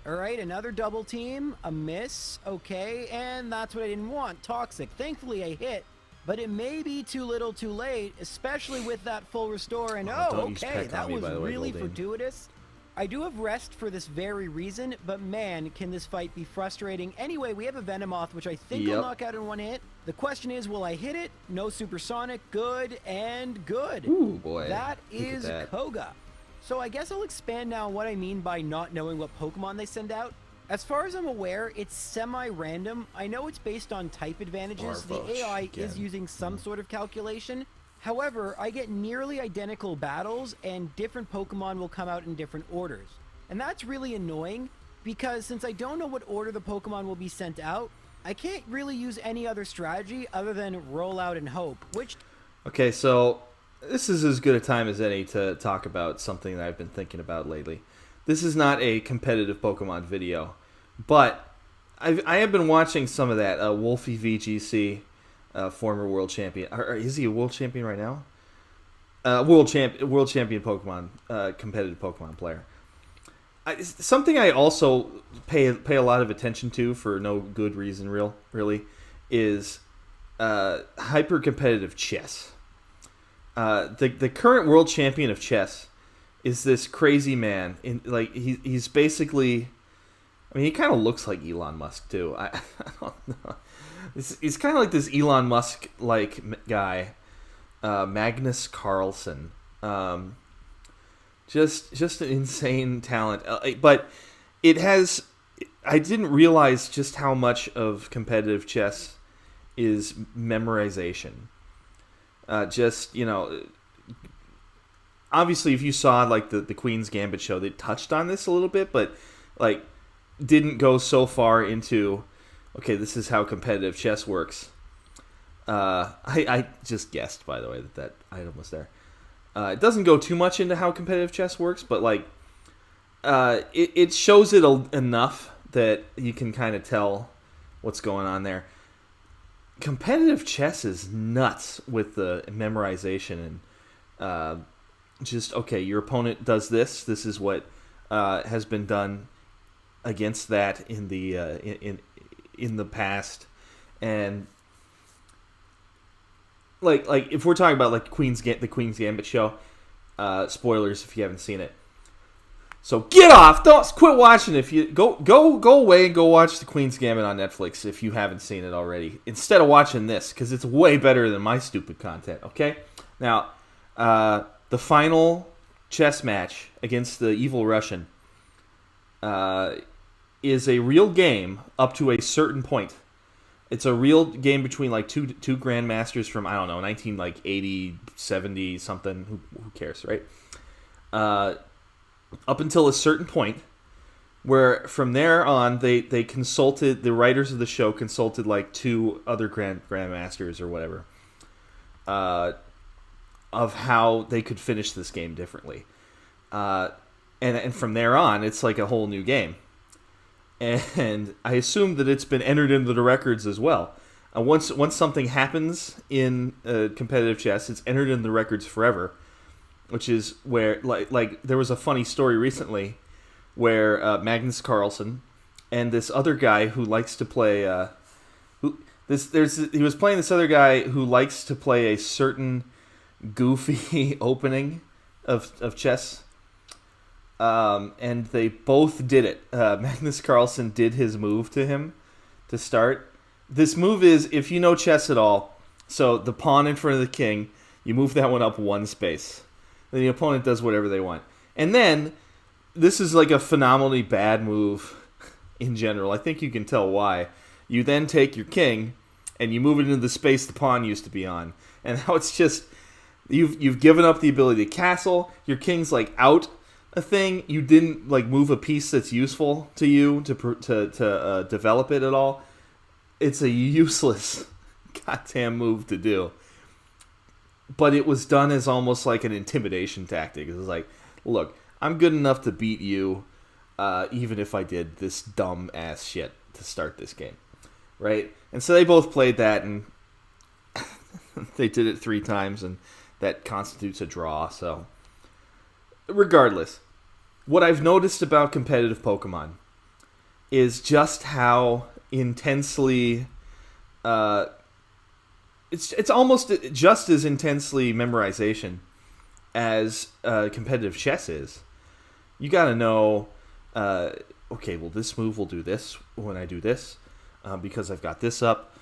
All right, another double team, a miss, okay, and that's what I didn't want, toxic. Thankfully I hit, but it may be too little too late, especially with that full restore, and don't use okay, Peck that on me, was by the way, really Goldane. fortuitous. I do have rest for this very reason, but man, can this fight be frustrating. Anyway, we have a Venomoth, which I think will knock out in one hit. The question is, will I hit it? No supersonic, good, and good. Ooh, boy. That Look at is that. Koga. So I guess I'll expand now on what I mean by not knowing what Pokemon they send out. As far as I'm aware, it's semi-random. I know it's based on type advantages. The Barboach AI is again. using some sort of calculation. However, I get nearly identical battles, and different Pokemon will come out in different orders. And that's really annoying, because since I don't know what order the Pokemon will be sent out, I can't really use any other strategy other than roll out and hope, which... Okay, so this is as good a time as any to talk about something that I've been thinking about lately. This is not a competitive Pokemon video, but I have been watching some of that Wolfie VGC, former world champion. Or is he a world champion right now? World champion Pokemon, competitive Pokemon player. Something I also pay a lot of attention to for no good reason, really, is hyper competitive chess. The current world champion of chess is this crazy man. He's basically, I mean, he kind of looks like Elon Musk too. I don't know. He's kind of like this Elon Musk like guy, Magnus Carlsen. Just an insane talent. But it has. I didn't realize just how much of competitive chess is memorization. Obviously, if you saw like the Queen's Gambit show, they touched on this a little bit, but like didn't go so far into, okay, this is how competitive chess works. I just guessed, by the way, that item was there. It doesn't go too much into how competitive chess works, but like it shows it enough that you can kind of tell what's going on there. Competitive chess is nuts with the memorization and just, okay, your opponent does this. This is what has been done against that in the past, and like if we're talking about like the Queen's Gambit show, spoilers if you haven't seen it. So get off! Don't quit watching. If you go away and go watch the Queen's Gambit on Netflix if you haven't seen it already, instead of watching this, because it's way better than my stupid content. Okay, now the final chess match against the evil Russian is a real game up to a certain point. It's a real game between like two grandmasters from, I don't know, 1980, 70 something. Who cares, right? Up until a certain point, where from there on they consulted, the writers of the show consulted like two other grandmasters or whatever, of how they could finish this game differently, and from there on it's like a whole new game, and I assume that it's been entered into the records as well. Once something happens in competitive chess, it's entered in the records forever. Which is where, like there was a funny story recently where Magnus Carlsen and this other guy who likes to play, he was playing this other guy who likes to play a certain goofy opening of chess, and they both did it. Magnus Carlsen did his move to him to start. This move is, if you know chess at all, so the pawn in front of the king, you move that one up one space. Then the opponent does whatever they want. And then, this is like a phenomenally bad move in general. I think you can tell why. You then take your king, and you move it into the space the pawn used to be on. And now it's just, you've given up the ability to castle. Your king's like out a thing. You didn't like move a piece that's useful to you to develop it at all. It's a useless goddamn move to do. But it was done as almost like an intimidation tactic. It was like, look, I'm good enough to beat you, even if I did this dumb ass shit to start this game, right? And so they both played that, and they did it 3 times, and that constitutes a draw. So, regardless, what I've noticed about competitive Pokemon is just how intensely it's almost just as intensely memorization as competitive chess is. You got to know, okay, well, this move will do this when I do this, because I've got this up.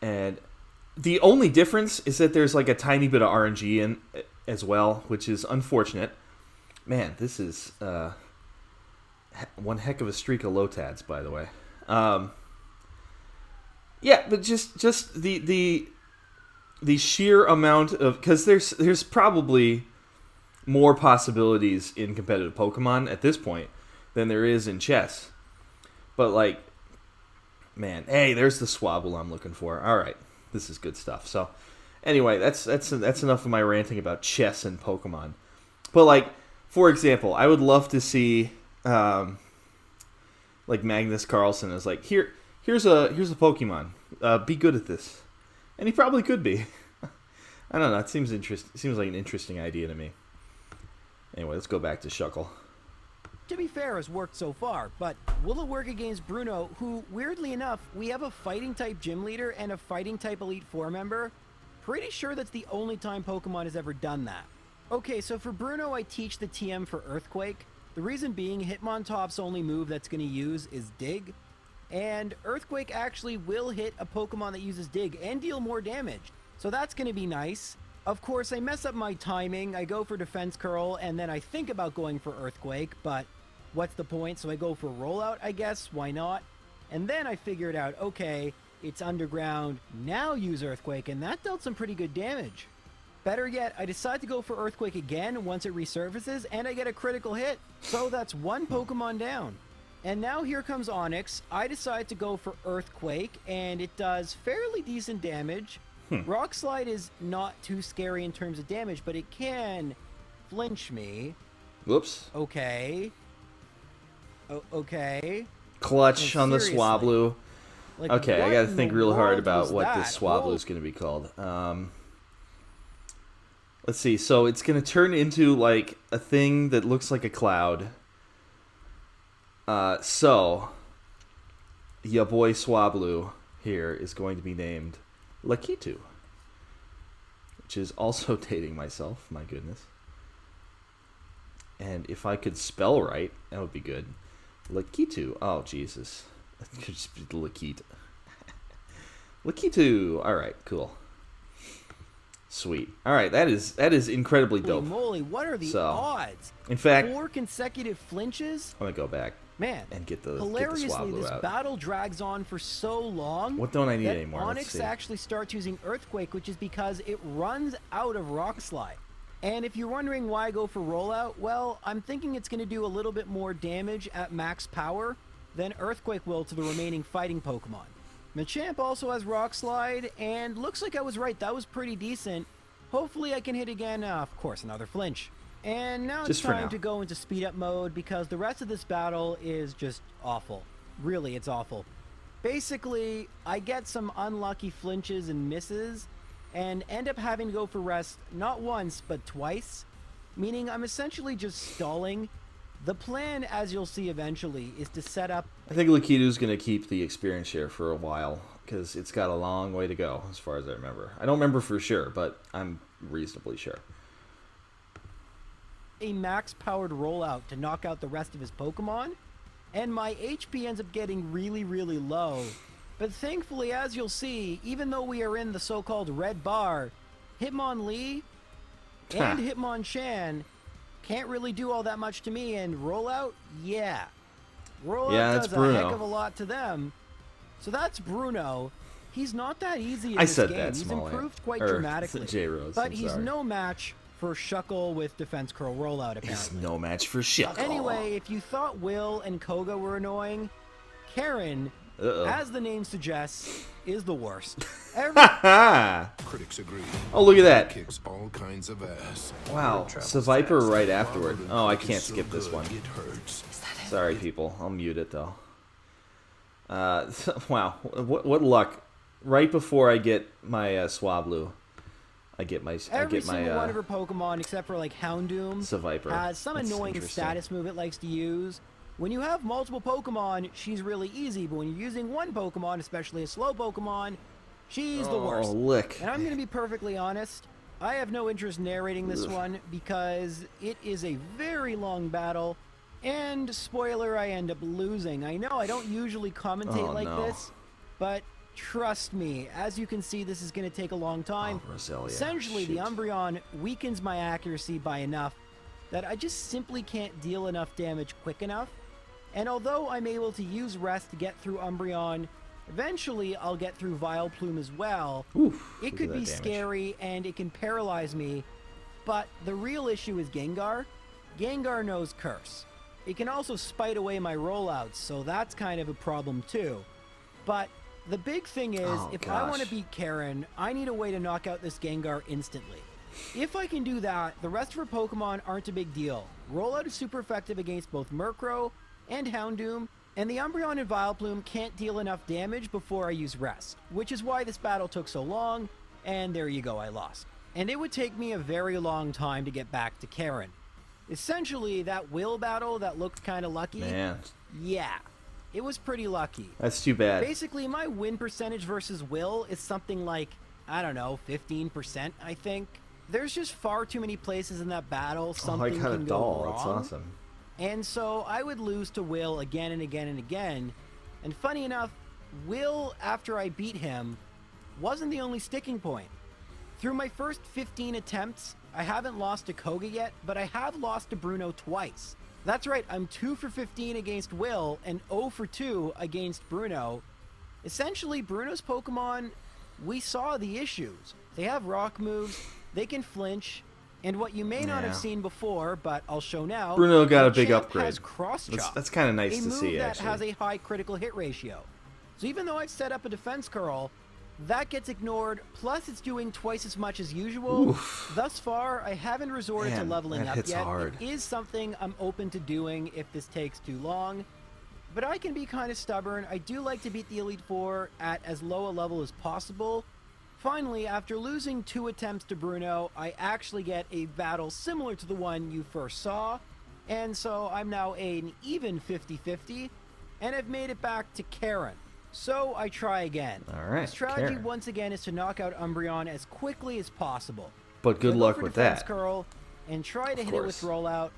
And the only difference is that there's like a tiny bit of RNG in as well, which is unfortunate. Man, this is one heck of a streak of low-tads, by the way. Yeah, but just the sheer amount of, because there's probably more possibilities in competitive Pokemon at this point than there is in chess. But like, man, hey, there's the Swablu I'm looking for. All right, this is good stuff. So, anyway, that's enough of my ranting about chess and Pokemon. But like, for example, I would love to see like Magnus Carlsen is like, here's a Pokemon. Be good at this, and he probably could be. I don't know. It seems like an interesting idea to me. Anyway, let's go back to Shuckle. To be fair, has worked so far, but will it work against Bruno, who, weirdly enough, we have a fighting-type gym leader and a fighting-type Elite Four member? Pretty sure that's the only time Pokemon has ever done that. Okay, so for Bruno, I teach the TM for Earthquake. The reason being, Hitmontop's only move that's going to use is Dig, and Earthquake actually will hit a Pokemon that uses Dig and deal more damage, so that's going to be nice. Of course, I mess up my timing. I go for Defense Curl, and then I think about going for Earthquake, but what's the point? So I go for Rollout, I guess. Why not? And then I figured out, okay, it's Underground. Now use Earthquake, and that dealt some pretty good damage. Better yet, I decide to go for Earthquake again once it resurfaces, and I get a critical hit. So that's one Pokemon down. And now here comes Onix. I decide to go for Earthquake, and it does fairly decent damage. Rock Slide is not too scary in terms of damage, but it can flinch me. Whoops. Okay. Okay. Clutch Like, on the seriously. Swablu. Like, Okay, I what got to in think the real hard world about was what that? this Swablu is going to be called. Let's see. So it's going to turn into like a thing that looks like a cloud. So your boy Swablu here is going to be named Lakitu, which is also dating myself. My goodness. And if I could spell right, that would be good. Lakitu. Oh, Jesus. That could just be Lakit. Lakitu. All right, cool. Sweet. All right, that is incredibly Holy dope. moly, what are the So, odds? In fact, 4 consecutive flinches? I'm going to go back Man, and get the hilariously, Swablu this out. battle drags on for so long. What don't I need that anymore? Let's Onix see. actually starts using Earthquake, which is because it runs out of Rock Slide. And if you're wondering why I go for Rollout, well, I'm thinking it's going to do a little bit more damage at max power than Earthquake will to the remaining fighting Pokemon. Machamp also has Rock Slide, and looks like I was right. That was pretty decent. Hopefully I can hit again. Of course, another flinch. And now Just it's for time now. to go into speed up mode because the rest of this battle is just awful. Really, it's awful. Basically, I get some unlucky flinches and misses and end up having to go for rest not once but twice, meaning I'm essentially just stalling. The plan, as you'll see eventually, is to set up. I think Lakitu's going to keep the experience share for a while because it's got a long way to go as far as I remember. I don't remember for sure, but I'm reasonably sure. A max-powered rollout to knock out the rest of his Pokemon, and my HP ends up getting really, really low. But thankfully, as you'll see, even though we are in the so-called red bar, Hitmonlee and Hitmonchan can't really do all that much to me, and Rollout, yeah. Rollout Yeah, that's does a Bruno. heck of a lot to them. So that's Bruno. He's not that easy in I this said game. that, He's small improved quite or dramatically. Jrose, but I'm he's sorry. no match for Shuckle with Defense Curl Rollout, apparently. He's no match for Shuckle. Anyway, if you thought Will and Koga were annoying, Karen, Uh-oh. as the name suggests, is the worst. Critics agree. Oh, look at that. Kicks all kinds of ass. Wow, Seviper right afterward. Oh, I can't skip this one. It hurts. Sorry, people. I'll mute it, though. Wow, what luck. Right before I get my Swablu, I get my Every single one of her Pokemon, except for like Houndoom, Seviper. has some That's annoying interesting. status move it likes to use, When you have multiple Pokemon, she's really easy, but when you're using one Pokemon, especially a slow Pokemon, she's the worst. Oh, lick. And I'm going to be perfectly honest, I have no interest in narrating this one because it is a very long battle, and spoiler, I end up losing. I know I don't usually commentate like this, but trust me, as you can see, this is going to take a long time. Roselia. Essentially, the Umbreon weakens my accuracy by enough that I just simply can't deal enough damage quick enough. And although I'm able to use Rest to get through Umbreon, eventually I'll get through Vileplume as well. Oof, it could be scary and it can paralyze me, but the real issue is Gengar. Gengar knows Curse. It can also spite away my rollouts, so that's kind of a problem too. But the big thing is, if I want to beat Karen, I need a way to knock out this Gengar instantly. If I can do that, the rest of her Pokemon aren't a big deal. Rollout is super effective against both Murkrow and Houndoom, and the Umbreon and Vileplume can't deal enough damage before I use Rest, which is why this battle took so long, and there you go, I lost. And it would take me a very long time to get back to Karen. Essentially, that Will battle that looked kind of lucky, yeah, it was pretty lucky. That's too bad. Basically, my win percentage versus Will is something like, I don't know, 15%, I think. There's just far too many places in that battle something can go wrong. That's awesome. And so I would lose to Will again and again and again. And funny enough, Will, after I beat him, wasn't the only sticking point. Through my first 15 attempts, I haven't lost to Koga yet, but I have lost to Bruno twice. That's right, I'm 2 for 15 against Will and 0 for 2 against Bruno. Essentially, Bruno's Pokemon, we saw the issues. They have rock moves, they can flinch, and what you may not have seen before, but I'll show now, Bruno got a big Champ upgrade. has Cross Chop, that's kind of nice to see, a move that actually. has a high critical hit ratio. So even though I've set up a defense curl, that gets ignored, plus it's doing twice as much as usual. Oof. Thus far, I haven't resorted to leveling up yet. Hard. It is something I'm open to doing if this takes too long. But I can be kind of stubborn. I do like to beat the Elite Four at as low a level as possible. Finally, after losing 2 attempts to Bruno, I actually get a battle similar to the one you first saw. And so I'm now an even 50-50, and I've made it back to Karen. So I try again. Alright, The strategy Karen. once again is to knock out Umbreon as quickly as possible. But good So I go luck for with defense that. curl and try to hit it with course. rollout.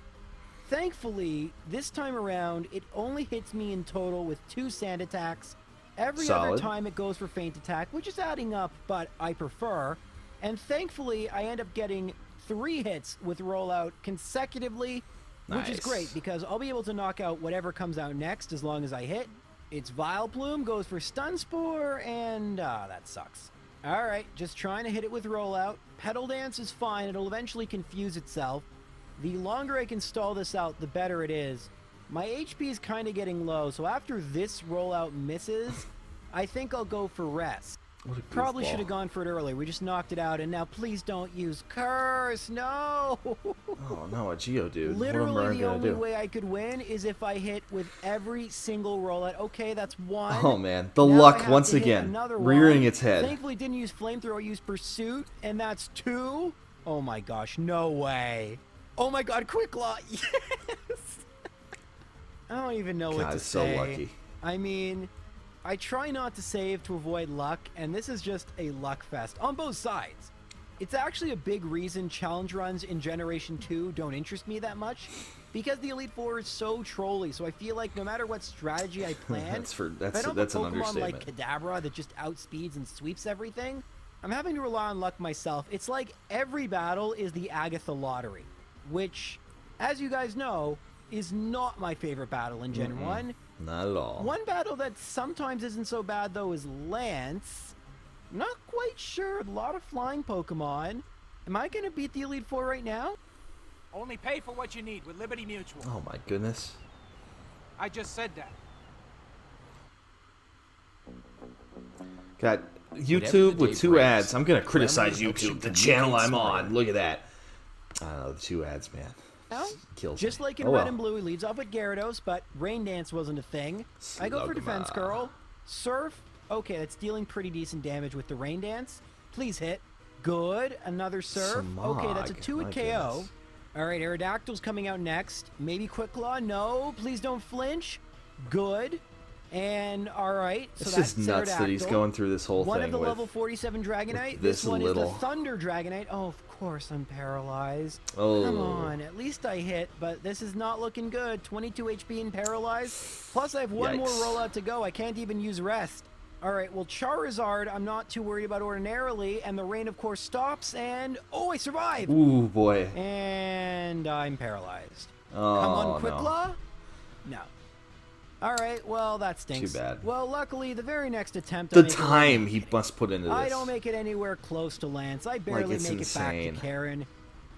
Thankfully, this time around, it only hits me in total with 2 sand attacks. Every other Solid. time it goes for feint attack, which is adding up, but I prefer. And thankfully, I end up getting 3 hits with rollout consecutively, which is Nice. great because I'll be able to knock out whatever comes out next as long as I hit. Its Vileplume goes for Stun Spore, and that sucks. Alright, just trying to hit it with rollout. Petal Dance is fine, it'll eventually confuse itself. The longer I can stall this out, the better it is. My HP is kind of getting low, so after this rollout misses, I think I'll go for Rest. Probably should have gone for it earlier. We just knocked it out, and now please don't use Curse. No! Oh no, a Geodude. Literally what am I the gonna only do? way I could win is if I hit with every single rollout. Okay, that's 1. Oh man, the Now I luck have once to hit again, another rearing 1. its head. Thankfully didn't use Flamethrower, I used Pursuit, and that's 2. Oh my gosh, no way. Oh my god, Quick Law, yes! I don't even know what God, to it's so say. lucky. I mean, I try not to save to avoid luck, and this is just a luck fest on both sides. It's actually a big reason challenge runs in Generation 2 don't interest me that much, because the Elite Four is so trolly, so I feel like no matter what strategy I plan, if I don't that's put an Pokemon like understatement. Kadabra that just outspeeds and sweeps everything, I'm having to rely on luck myself. It's like every battle is the Agatha lottery, which, as you guys know, is not my favorite battle in Gen 1. Not at all. One battle that sometimes isn't so bad, though, is Lance. I'm not quite sure. A lot of flying Pokemon. Am I going to beat the Elite Four right now? Only pay for what you need with Liberty Mutual. Oh my goodness. I just said that. Got Whatever YouTube the with day 2 brings, ads. I'm gonna criticize Parameters helps you YouTube, the communicate channel I'm smarter. on. Look at that. I don't know, the 2 ads, man. No? Kills Just me. like in Oh, Red well. and Blue, he leads off with Gyarados, but Rain Dance wasn't a thing. I go for Defense Slugma. Curl. Surf. Okay, that's dealing pretty decent damage with the Rain Dance. Please hit. Good. Another Surf. Okay, that's a Smog. 2 My at KO. goodness. All right, Aerodactyl's coming out next. Maybe Quick Claw. No, please don't flinch. Good. And all right, so It's that's just nuts that he's Aerodactyl. going through this whole One thing of the with level 47 Dragonite. this one little. is the Thunder Dragonite. Oh, of course I'm paralyzed. Oh. Come on, at least I hit, but this is not looking good. 22 HP and paralyzed. Plus I have one more Yikes. rollout to go. I can't even use rest. All right, well, Charizard I'm not too worried about ordinarily, and the rain, of course, stops, and oh, I survived! Ooh, boy. And I'm paralyzed. Oh, Come on, Quick no. Claw? No. All right, well, that stinks. Too bad. Well, luckily, the very next attempt... I The make it time right. he must put into this. I don't make it anywhere close to Lance. I barely it's make insane. it back to Karen.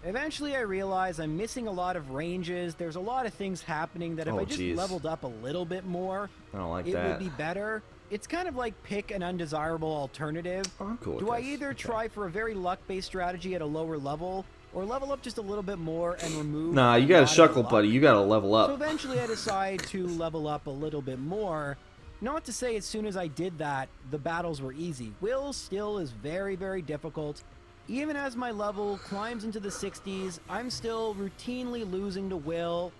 Eventually, I realize I'm missing a lot of ranges. There's a lot of things happening that if Oh, I just geez. leveled up a little bit more, I don't like it that. would be better. It's kind of like pick an undesirable alternative. Oh, I'm cool with Do I this. either Okay. try for a very luck-based strategy at a lower level, or level up just a little bit more and remove... Nah, you a gotta lot of the shuckle, luck? buddy. You gotta level So up. eventually I decide to level up a little bit more. Not to say as soon as I did that, the battles were easy. Will still is very, very difficult. Even as my level climbs into the 60s, I'm still routinely losing to Will.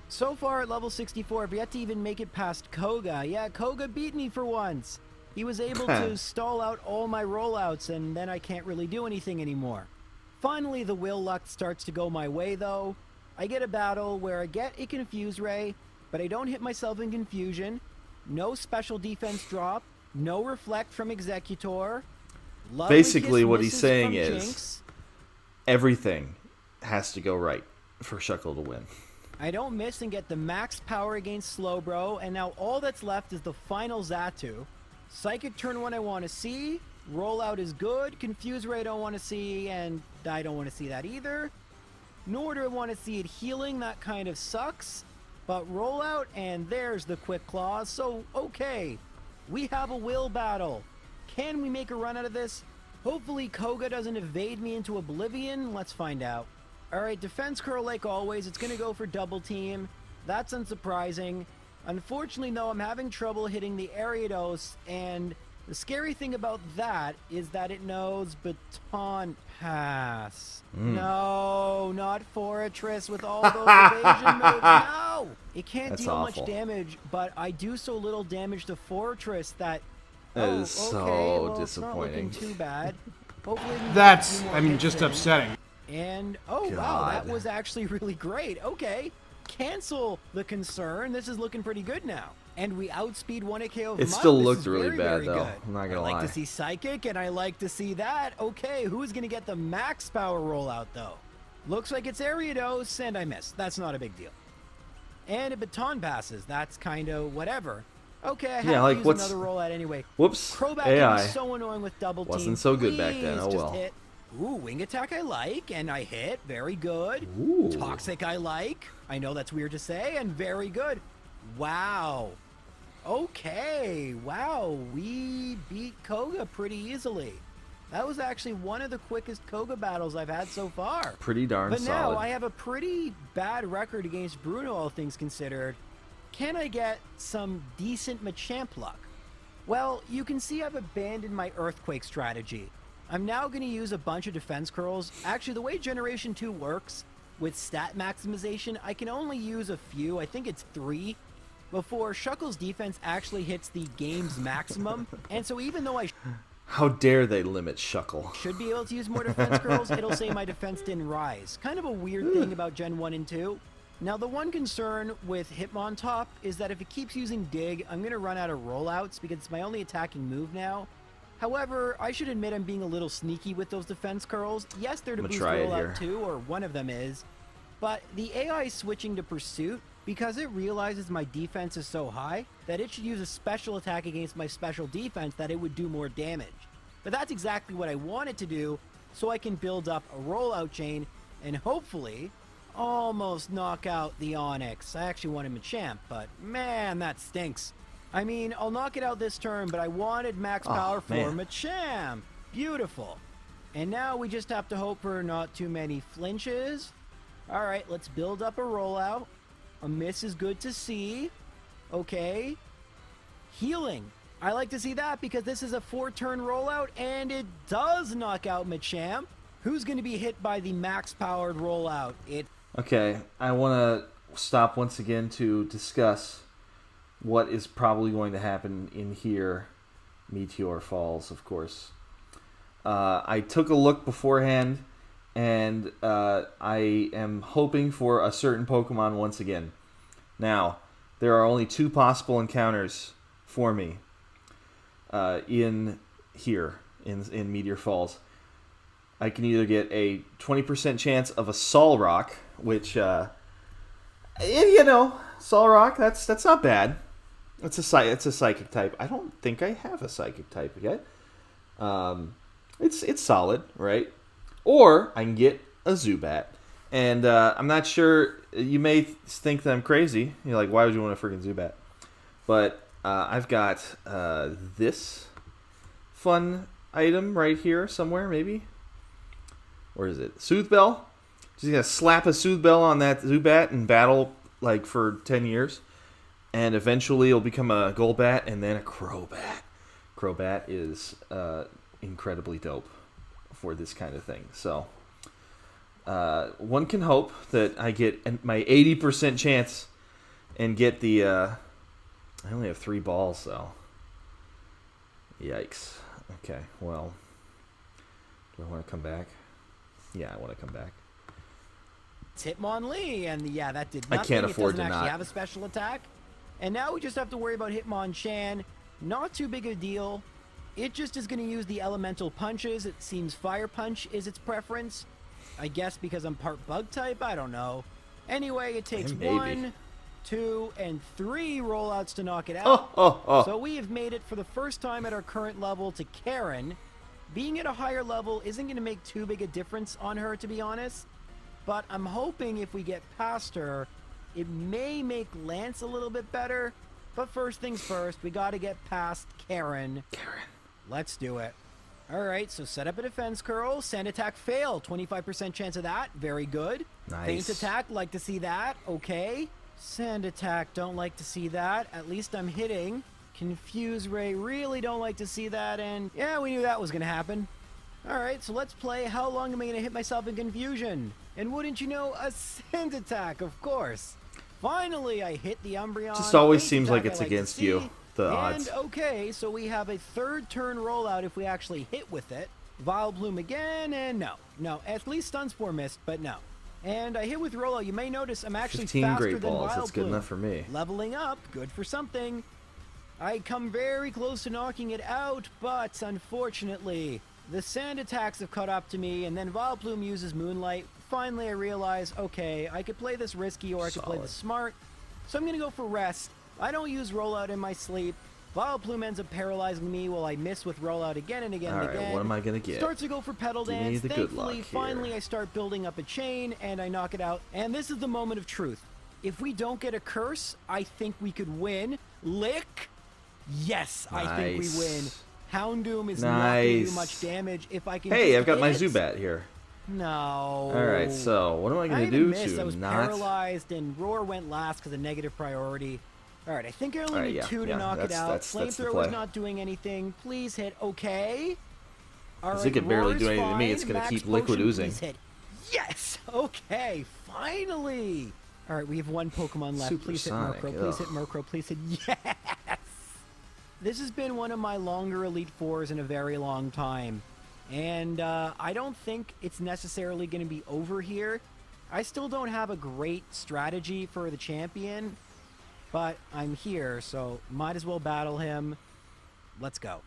So far at level 64, I've yet to even make it past Koga. Yeah, Koga beat me for once. He was able to stall out all my rollouts, and then I can't really do anything anymore. Finally, the Will luck starts to go my way, though. I get a battle where I get a Confuse Ray, but I don't hit myself in confusion. No special defense drop. No reflect from Executor. Lovely Basically, kiss what he's misses saying from is Jinx. everything has to go right for Shuckle to win. I don't miss and get the max power against Slowbro, and now all that's left is the final Xatu. Psychic turn 1 I want to see. Rollout is good. Confuse Ray I don't want to see, and I don't want to see that either. Nor do I want to see it healing. That kind of sucks. But rollout, and there's the Quick Claw. So, okay. We have a Will battle. Can we make a run out of this? Hopefully Koga doesn't evade me into oblivion. Let's find out. Alright, Defense Curl like always. It's going to go for double team. That's unsurprising. Unfortunately, though, I'm having trouble hitting the Ariados, and the scary thing about that is that it knows Baton Pass. No, not Fortress with all those evasion moves. No! It can't That's deal awful. much damage, but I do so little damage to Fortress that... That oh, is so okay, well, disappointing. It's not looking too bad. Hopefully we can get a That's, few more I mean, hits just in. upsetting. And, oh wow, that God. was actually really great. Okay, cancel the concern. This is looking pretty good now. And we outspeed 1AK of It Mud. still This looked is really very, bad, very though. good. I'm not gonna I like lie. to see Psychic, and I like to see that. Okay, who's going to get the max power rollout, though? Looks like it's Ariados, and I missed. That's not a big deal. And it baton passes. That's kind of whatever. Okay, I have Yeah, to like, use what's- another rollout anyway. Whoops. Crobat AI. is so annoying with double team. Wasn't so good back then. Please Oh, just well. hit. Ooh, wing attack I like, and I hit. Very good. Ooh. Toxic I like. I know that's weird to say, and very good. Wow. Okay. Wow, we beat Koga pretty easily. That was actually one of the quickest Koga battles I've had so far. Pretty darn But solid. now I have a pretty bad record against Bruno, all things considered. Can I get some decent Machamp luck? Well, you can see I've abandoned my Earthquake strategy. I'm now going to use a bunch of defense curls. Actually, the way Generation 2 works, with stat maximization, I can only use a few, I think it's 3, before Shuckle's defense actually hits the game's maximum. And so even though I How dare they limit Shuckle? should be able to use more defense curls, it'll say my defense didn't rise. Kind of a weird thing about Gen 1 and 2. Now, the one concern with Hitmontop is that if it keeps using Dig, I'm going to run out of rollouts because it's my only attacking move now. However, I should admit I'm being a little sneaky with those defense curls. Yes, they're to I'm gonna boost try it rollout here. too, or one of them is. But the AI is switching to Pursuit because it realizes my defense is so high that it should use a special attack against my special defense that it would do more damage. But that's exactly what I want it to do, so I can build up a rollout chain and hopefully almost knock out the Onyx. I actually wanted Machamp, but man, that stinks. I mean, I'll knock it out this turn, but I wanted max power for man. Machamp. Beautiful. And now we just have to hope for not too many flinches. All right, let's build up a rollout. A miss is good to see. Okay. Healing. I like to see that because this is a 4-turn rollout, and it does knock out Machamp. Who's going to be hit by the max-powered rollout? Okay, I want to stop once again to discuss what is probably going to happen in here. Meteor Falls, of course. I took a look beforehand, and I am hoping for a certain Pokemon once again. Now, there are only 2 possible encounters for me in here, in Meteor Falls. I can either get a 20% chance of a Solrock, which, Solrock, that's not bad. It's a psychic type. I don't think I have a psychic type yet. It's solid, right? Or I can get a Zubat. And I'm not sure, you may think that I'm crazy. You're like, why would you want a freaking Zubat? But I've got this fun item right here somewhere, maybe. Where is it? Soothbell. Just gonna slap a Soothbell on that Zubat and battle like for 10 years. And eventually it'll become a Golbat and then a Crobat. Crobat is incredibly dope for this kind of thing. So one can hope that I get my 80% chance and get the... I only have 3 balls, though. Yikes. Okay, well... Do I want to come back? Yeah, I want to come back. It's Hitmonlee, and yeah, that did nothing. I can't afford it to doesn't actually not. have a special attack. And now we just have to worry about Hitmonchan. Not too big a deal. It just is going to use the elemental punches. It seems Fire Punch is its preference. I guess because I'm part bug type, I don't know. Anyway, it takes Maybe. 1, 2, and 3 rollouts to knock it out. So we have made it for the first time at our current level to Karen. Being at a higher level isn't going to make too big a difference on her, to be honest. But I'm hoping if we get past her, it may make Lance a little bit better. But first things first, we got to get past Karen. Let's do it. Alright, so set up a defense curl. Sand attack fail. 25% chance of that. Very good. Nice. Feint attack, like to see that. Okay. Sand attack, don't like to see that. At least I'm hitting. Confuse Ray, really don't like to see that. And yeah, we knew that was going to happen. Alright, so let's play. How long am I going to hit myself in confusion? And wouldn't you know, a sand attack, of course. Finally, I hit the Umbreon. Just always Feint seems like attack it's I to against see. you, the odds. And okay, so we have a 3rd turn rollout if we actually hit with it. Vileplume again, and no. At least Sunspore missed, but no. And I hit with rollout. You may notice I'm actually 15 faster Great than Balls, Vileplume. that's good enough for me. Leveling up, good for something. I come very close to knocking it out, but unfortunately, the sand attacks have caught up to me, and then Vileplume uses Moonlight. Finally, I realize, okay, I could play this risky or I could play this smart. So I'm going to go for rest. I don't use rollout in my sleep. Vileplume ends up paralyzing me while I miss with rollout again and again and again. Alright, what am I going to get? Starts to go for Petal Give me Dance. the good luck Thankfully, here. finally I start building up a chain and I knock it out. And this is the moment of truth. If we don't get a curse, I think we could win. Lick. Yes, I think we win. Houndoom is not going to do much damage if I can. Hey, I've got my hit it. Zubat here. No. Alright, so what am I going to do missed. I to was not... paralyzed, and Roar went last because of negative priority. Alright, I think I only need 2 to knock it out. That's the Flamethrower's play. not doing anything. Please hit. Okay. Alright, it can barely Roar's do anything to me. It's fine. going to Max keep liquid Potion, oozing. please hit. Yes! Okay, finally! Alright, we have 1 Pokemon left. Please hit Supersonic, Murkrow. Please hit ugh. Murkrow. Please hit. Yes! This has been one of my longer Elite Fours in a very long time. And I don't think it's necessarily going to be over here. I still don't have a great strategy for the champion, but I'm here, so might as well battle him. Let's go.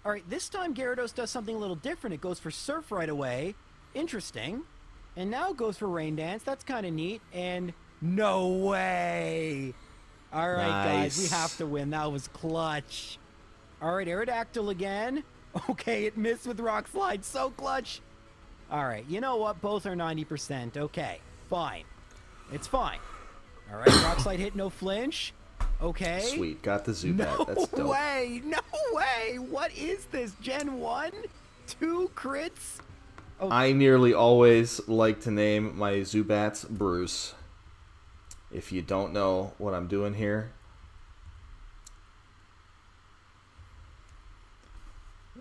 All right, this time Gyarados does something a little different. It goes for Surf right away. Interesting. And now it goes for Rain Dance. That's kind of neat. And no way. All right, guys, we have to win. That was clutch. All right, Aerodactyl again. Okay, it missed with Rock Slide. So clutch. All right, you know what? Both are 90%. Okay, fine. It's fine. All right, Rock Slide hit, no flinch. Okay. Sweet, got the Zubat. That's dope. No way. No way. What is this? Gen 1? 2 crits? Oh. I nearly always like to name my Zubats Bruce. If you don't know what I'm doing here,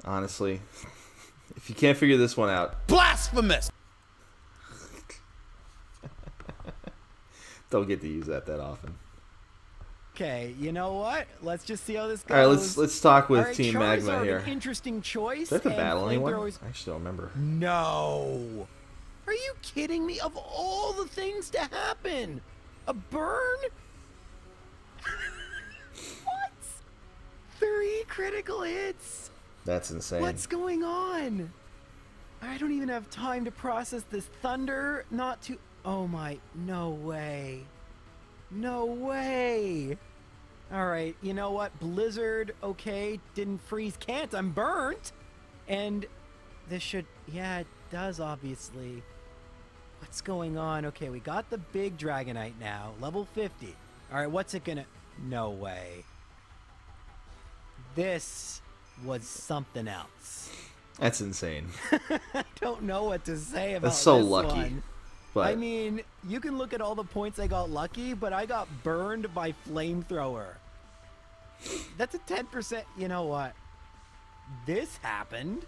honestly, If you can't figure this one out, Blasphemous! don't get to use that often. Okay, you know what? Let's just see how this goes. All right, let's talk with All right, Team Charizard, Magma here. An interesting choice. Do I have to and battle anyone? flamethrowers- I actually don't remember. No. Are you kidding me? Of all the things to happen, a burn? What? 3 critical hits. That's insane. What's going on? I don't even have time to process this thunder. Not to. Oh my. No way. No way. All right. You know what? Blizzard. Okay. Didn't freeze. Can't. I'm burnt. And this should. Yeah, it does, obviously. What's going on? Okay. We got the big Dragonite now. Level 50. All right. What's it gonna. No way. This was something else. That's insane. I don't know what to say about That's so this lucky. one. But I mean, you can look at all the points I got lucky, but I got burned by flamethrower. That's a 10%. You know what? This happened.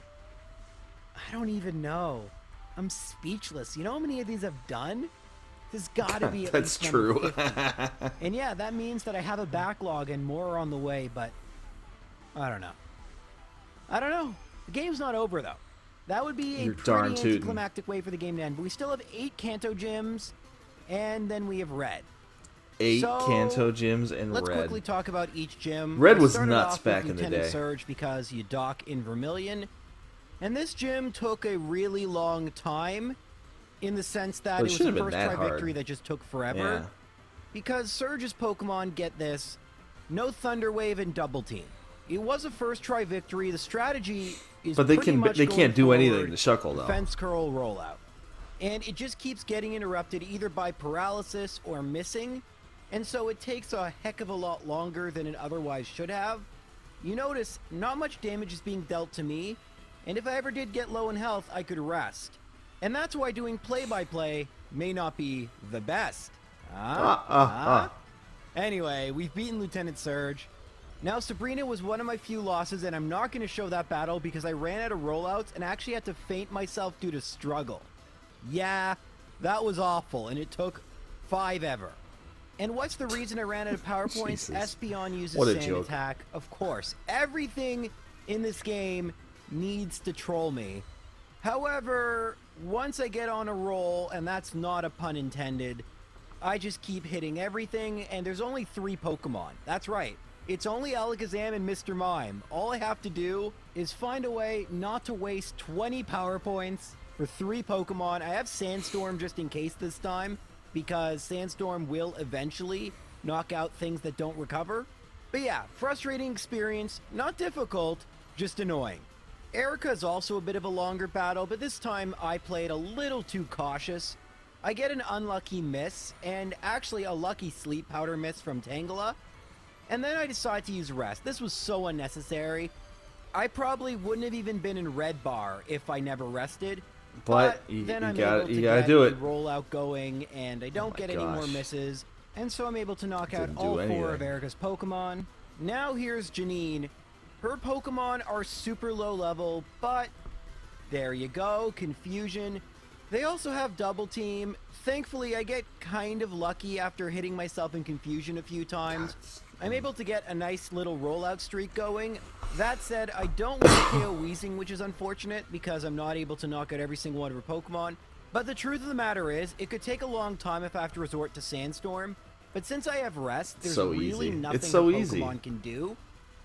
I don't even know. I'm speechless. You know how many of these I've done? There's gotta be at that's least number true. 50. And yeah, that means that I have a backlog and more are on the way, but I don't know. I don't know. The game's not over, though. That would be a You're darn pretty tootin'. anticlimactic way for the game to end. But we still have 8 Kanto gyms, and then we have Red. 8 So, Kanto gyms and Let's Red. quickly talk about each gym. Red I was started nuts off with back in the Lieutenant day. Surge because you dock in Vermilion. And this gym took a really long time in the sense that Well, it it was shouldn't the have been first that try hard. victory that just took forever. Yeah. Because Surge's Pokemon get this, no Thunder Wave and Double Team. It was a first try victory. The strategy is But they pretty can much they going can't do anything forward, to Shuckle though. Fence curl rollout. And it just keeps getting interrupted either by paralysis or missing. And so it takes a heck of a lot longer than it otherwise should have. You notice not much damage is being dealt to me. And if I ever did get low in health, I could rest. And that's why doing play-by-play may not be the best. Anyway, we've beaten Lieutenant Surge. Now, Sabrina was one of my few losses, and I'm not going to show that battle because I ran out of rollouts and actually had to feint myself due to struggle. Yeah, that was awful, and it took 5 ever. And what's the reason I ran out of power points? Jesus. Espeon uses What a Sand joke. Attack. Of course, everything in this game needs to troll me. However, once I get on a roll, and that's not a pun intended, I just keep hitting everything, and there's only 3 Pokemon. That's right. It's only Alakazam and Mr. Mime. All I have to do is find a way not to waste 20 power points for 3 Pokemon. I have Sandstorm just in case this time, because Sandstorm will eventually knock out things that don't recover. But yeah, frustrating experience, not difficult, just annoying. Erica is also a bit of a longer battle, but this time I played a little too cautious. I get an unlucky miss, and actually a lucky sleep powder miss from Tangela. And then I decide to use Rest. This was so unnecessary. I probably wouldn't have even been in Red Bar if I never rested. But then you I'm gotta- able to you gotta get do a it. rollout going, and I don't my get any more gosh. misses. And so I'm able to knock out Didn't do all 4 of anything. Erica's Pokemon. Now here's Janine. Her Pokemon are super low level, but there you go, Confusion. They also have Double Team. Thankfully, I get kind of lucky after hitting myself in Confusion a few times. I'm able to get a nice little rollout streak going. That said, I don't want to KO Weezing, which is unfortunate because I'm not able to knock out every single one of her Pokemon. But the truth of the matter is, it could take a long time if I have to resort to Sandstorm. But since I have Rest, there's So really easy. nothing It's so a Pokemon easy. can do.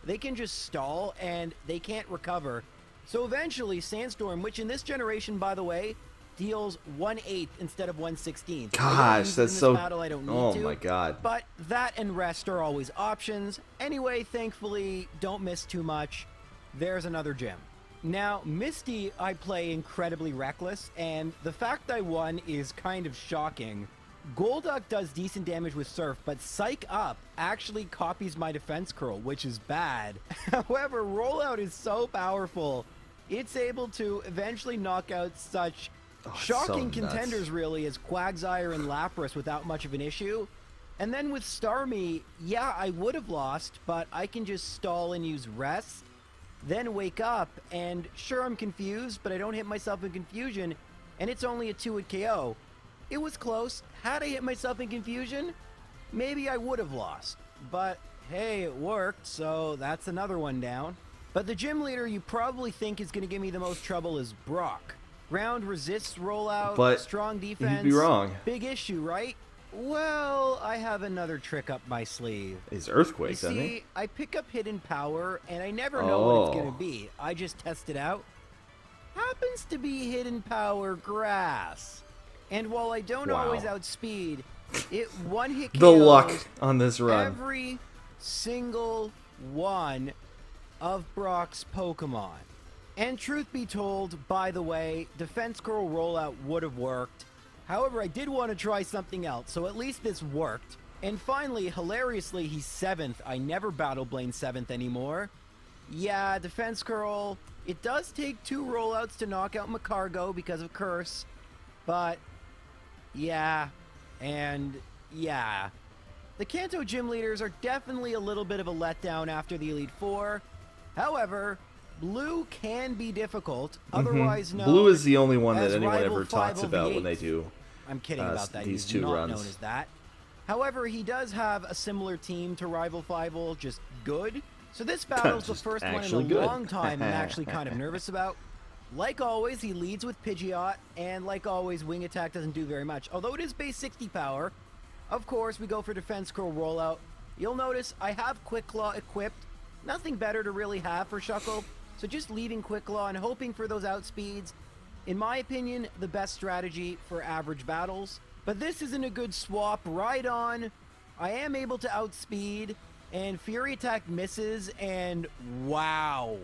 They can just stall, and they can't recover. So eventually, Sandstorm, which in this generation, by the way, deals 1/8 instead of 1/16. Gosh, that's so. Battle, I don't need Oh to, my god. But that and Rest are always options. Anyway, thankfully, don't miss too much. There's another gym. Now, Misty, I play incredibly reckless, and the fact I won is kind of shocking. Golduck does decent damage with Surf, but Psych Up actually copies my defense curl, which is bad. However, Rollout is so powerful, it's able to eventually knock out such it's shocking so nuts. contenders, really, as Quagsire and Lapras without much of an issue. And then with Starmie, yeah, I would have lost, but I can just stall and use Rest. then wake up, and sure, I'm confused, but I don't hit myself in confusion, and it's only a 2-hit KO. It was close. Had I hit myself in confusion, maybe I would have lost. But hey, it worked, so that's another one down. But the gym leader you probably think is going to give me the most trouble is Brock. Ground resists rollout, But strong defense. you'd be wrong. Big issue, right? Well, I have another trick up my sleeve. He's Earthquake, You doesn't see, he? I pick up hidden power, and I never know what it's going Oh. to be. I just test it out. Happens to be hidden power grass. And while I don't Wow. always outspeed, it one-hit The KOs luck on this run. every single one of Brock's Pokemon. And truth be told, by the way, Defense Curl rollout would have worked. However, I did want to try something else, so at least this worked. And finally, hilariously, he's 7th. I never Battle Blame 7th anymore. Yeah, Defense Curl, it does take 2 rollouts to knock out Macargo because of Curse. But, yeah, and yeah. The Kanto gym leaders are definitely a little bit of a letdown after the Elite Four. However, Blue can be difficult, otherwise known Blue is the only one that as anyone Rival ever talks about when they 508. do. I'm kidding about that. these He's two not runs. known as that. However, he does have a similar team to Rival 5 just good. So this battle's the Just first one in actually a good. long time I'm actually kind of nervous about. Like always, he leads with Pidgeot, and like always, Wing Attack doesn't do very much. Although it is base 60 power, of course, we go for Defense Curl rollout. You'll notice I have Quick Claw equipped. Nothing better to really have for Shuckle, so just leaving Quick Claw and hoping for those outspeeds. In my opinion, the best strategy for average battles. But this isn't a good swap. Right on. I am able to outspeed, and Fury Attack misses, and wow.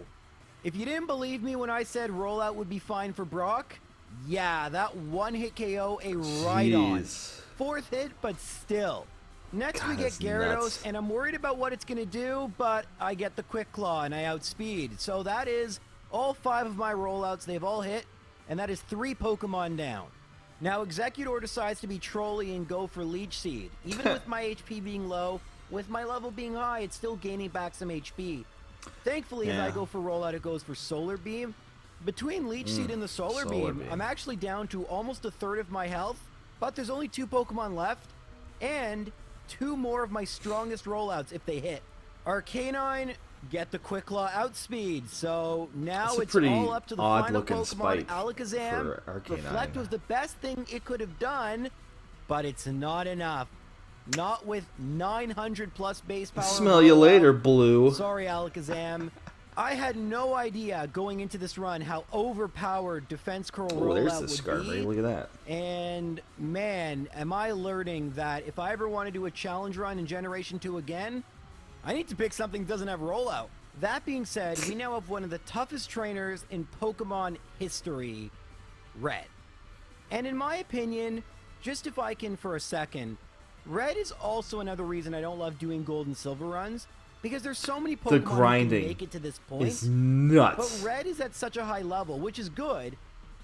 If you didn't believe me when I said rollout would be fine for Brock, yeah, that one-hit KO, a right on. Jeez. 4th hit, but still. Next God, we get that's Gyarados, nuts. and I'm worried about what it's going to do, but I get the Quick Claw, and I outspeed. So that is all 5 of my rollouts. They've all hit, and that is 3 Pokemon down. Now, Executor decides to be trolly and go for Leech Seed. Even with my HP being low, with my level being high, it's still gaining back some HP. Thankfully, as I Yeah. go for rollout, it goes for Solar Beam. Between Leech Seed and the Solar Solar Beam, Beam. I'm actually down to almost 1/3 of my health, but there's only 2 Pokemon left, and 2 more of my strongest rollouts if they hit. Arcanine, get the Quick Claw outspeed, so now That's a it's pretty all up to the odd final looking Pokemon, spike Alakazam. for Arcanine. Reflect was the best thing it could have done, but it's not enough. Not with 900 plus base power. Smell you rollout. later, Blue. Sorry, Alakazam. I had no idea going into this run how overpowered Defense Curl Oh, there's rollout the would Skarmory. be. Look at that. And man, am I learning that if I ever want to do a challenge run in Generation 2 again, I need to pick something that doesn't have rollout. That being said, we now have one of the toughest trainers in Pokemon history, Red. And in my opinion, just if I can for a second, Red is also another reason I don't love doing Gold and Silver runs, because there's so many Pokemon who grinding can make it to this point. It's nuts. But Red is at such a high level, which is good,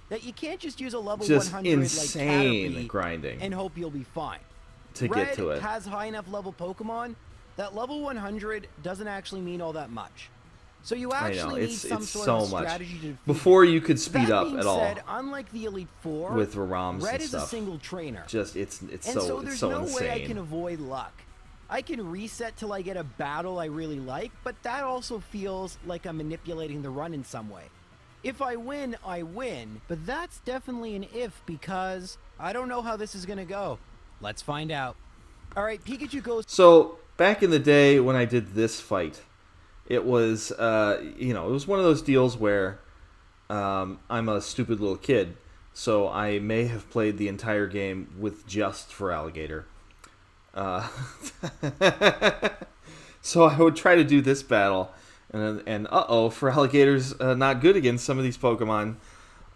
that you can't just use a level Just 100 insane like Caterpie grinding and hope you'll be fine. to Red get to it. has high enough level Pokemon that level 100 doesn't actually mean all that much. So you I know, actually need it's some sort so of a much. strategy to defeat Before you could it. speed That up being at all said, unlike the Elite Four, with ROMs Red and is stuff. a single trainer. Just it's And so so it's there's so no way I insane. can avoid luck. I can reset till I get a battle I really like, but that also feels like I'm manipulating the run in some way. If I win, I win, but that's definitely an if because I don't know how this is gonna go. Let's find out. All right, Pikachu goes. So back in the day when I did this fight, it was it was one of those deals where I'm a stupid little kid, so I may have played the entire game with just for Alligator. So I would try to do this battle, and for Alligator's not good against some of these Pokemon.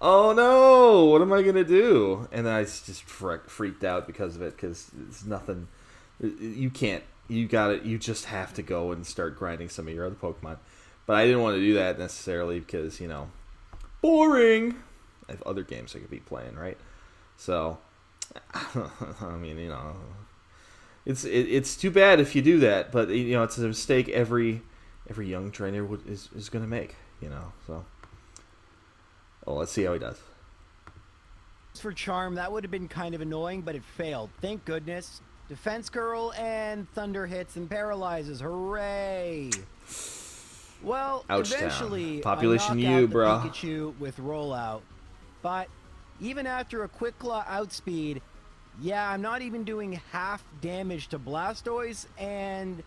Oh no, what am I gonna do? And then I just freaked out because of it, because it's nothing. You can't. You just have to go and start grinding some of your other Pokemon. But I didn't want to do that necessarily because, boring. I have other games I could be playing, right? So, I mean, it's too bad if you do that, but it's a mistake every young trainer is going to make. you know. So, let's see how he does. For Charm, that would have been kind of annoying, but it failed. Thank goodness. Defense Curl and Thunder hits and paralyzes. Hooray! Well, Ouch eventually, Population I knock U, out the bro. Pikachu with Rollout. But even after a Quick Claw outspeed, yeah, I'm not even doing half damage to Blastoise, and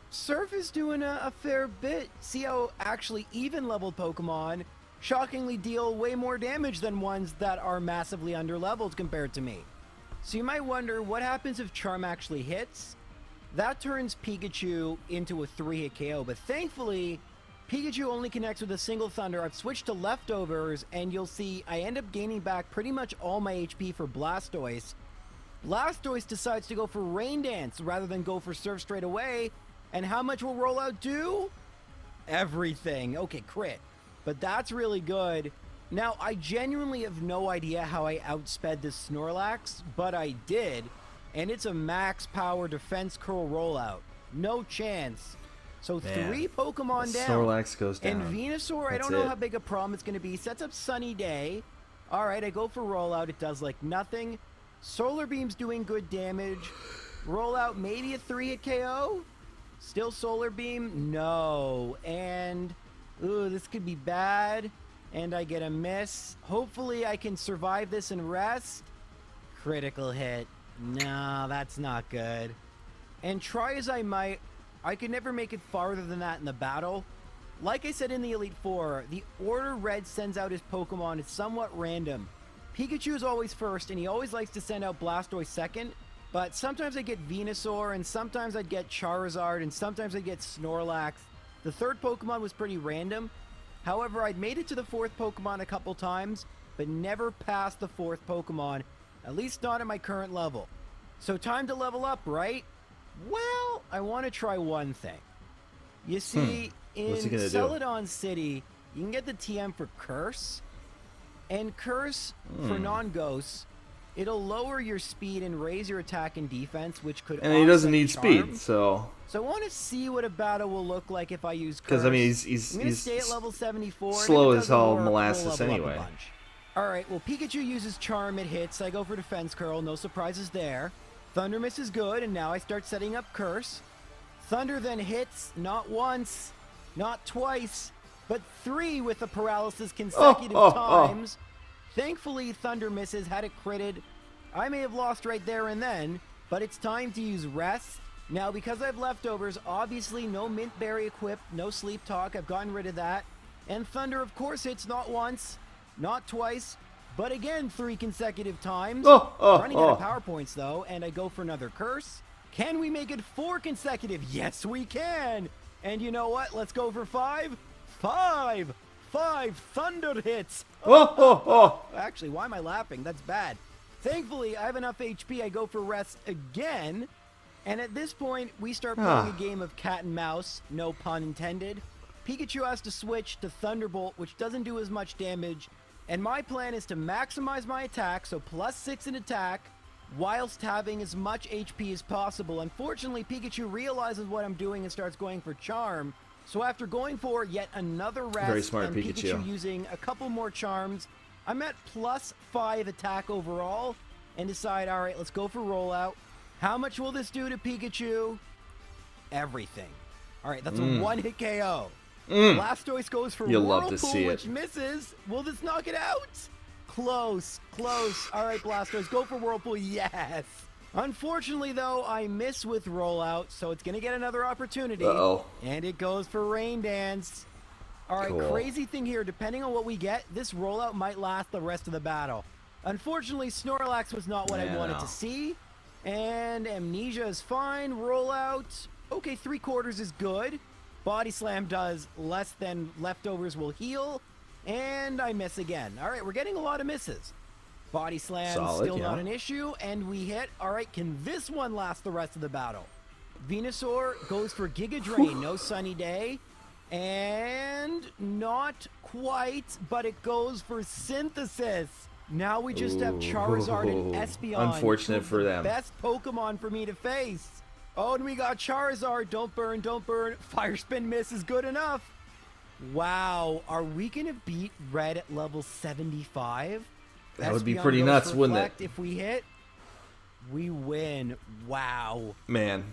Surf is doing a fair bit. See how actually even-leveled Pokemon shockingly deal way more damage than ones that are massively under-leveled compared to me. So you might wonder, what happens if Charm actually hits? That turns Pikachu into a 3-hit KO, but thankfully, Pikachu only connects with a single Thunder. I've switched to Leftovers, and you'll see I end up gaining back pretty much all my HP for Blastoise. Blastoise decides to go for Rain Dance rather than go for Surf straight away, and how much will Rollout do? Everything. Okay, crit. But that's really good. Now, I genuinely have no idea how I outsped this Snorlax, but I did, and it's a max power defense curl rollout. No chance. So Man, 3 Pokemon down. Snorlax goes down. And Venusaur, I That's don't know it. how big a problem it's going to be. Sets up Sunny Day. All right, I go for rollout. It does like nothing. Solar Beam's doing good damage. Rollout, maybe a 3-hit KO? Still Solar Beam? No. And, ooh, this could be bad. And I get a miss. Hopefully I can survive this and rest. Critical hit. No, that's not good. And try as I might, I could never make it farther than that in the battle. Like I said in the Elite Four, the order Red sends out his Pokemon is somewhat random. Pikachu is always first, and he always likes to send out Blastoise second. But sometimes I get Venusaur, and sometimes I'd get Charizard, and sometimes I'd get Snorlax. The third Pokemon was pretty random. However, I'd made it to the 4th Pokemon a couple times, but never past the 4th Pokemon, at least not at my current level. So time to level up, right? Well, I want to try one thing. You see, in What's he gonna do? Celadon City, you can get the TM for Curse, and Curse for non-ghosts, it'll lower your speed and raise your attack and defense, which could And he doesn't offset need Charm. speed, so... So I want to see what a battle will look like if I use Curse. Because, I mean, I'm going to stay at level 74. and slow if it as doesn't all work, we'll molasses level up a anyway. bunch. Alright, well, Pikachu uses Charm, it hits. I go for Defense Curl, no surprises there. Thunder Miss is good, and now I start setting up Curse. Thunder then hits, not once, not twice, but 3 with the paralysis consecutive times. Thankfully, Thunder Misses, had it critted. I may have lost right there and then, but it's time to use Rest. Now, because I have Leftovers, obviously no Mint Berry equipped, no Sleep Talk, I've gotten rid of that. And Thunder, of course, hits not once, not twice, but again 3 consecutive times. Running out of power points, though, and I go for another Curse. Can we make it 4 consecutive? Yes, we can! And you know what? Let's go for 5. 5 Thunder hits! Actually, why am I laughing? That's bad. Thankfully, I have enough HP, I go for Rest again. And at this point, we start playing a game of cat and mouse, no pun intended. Pikachu has to switch to Thunderbolt, which doesn't do as much damage. And my plan is to maximize my attack, so +6 in attack, whilst having as much HP as possible. Unfortunately, Pikachu realizes what I'm doing and starts going for Charm. So after going for yet another Rest, Very smart, and Pikachu. using a couple more Charms, I'm at +5 attack overall, and decide, alright, let's go for Rollout. How much will this do to Pikachu? Everything. Alright, that's a 1-hit KO. Blastoise goes for You'll Whirlpool, love to see which it. misses. Will this knock it out? Close. Alright, Blastoise, go for Whirlpool. Yes. Unfortunately, though, I miss with Rollout, so it's going to get another opportunity. Uh-oh. And it goes for Rain Dance. Alright, Cool. crazy thing here. Depending on what we get, this Rollout might last the rest of the battle. Unfortunately, Snorlax was not what I wanted to see. And Amnesia is fine. Rollout. Okay, 3/4 is good. Body Slam does less than Leftovers will heal. And I miss again. Alright, we're getting a lot of misses. Body Slam Solid, still yeah. not an issue. And we hit. Alright, can this one last the rest of the battle? Venusaur goes for Giga Drain. No Sunny Day. And not quite, but it goes for Synthesis. Now we just have Charizard and Espeon. Unfortunate two of for the them. Best Pokemon for me to face. Oh, and we got Charizard. Don't burn. Fire Spin miss is good enough. Wow, are we gonna beat red at level 75? That would be Espeon pretty goes nuts, for wouldn't it? Reflect. If we hit, we win. Wow. Man.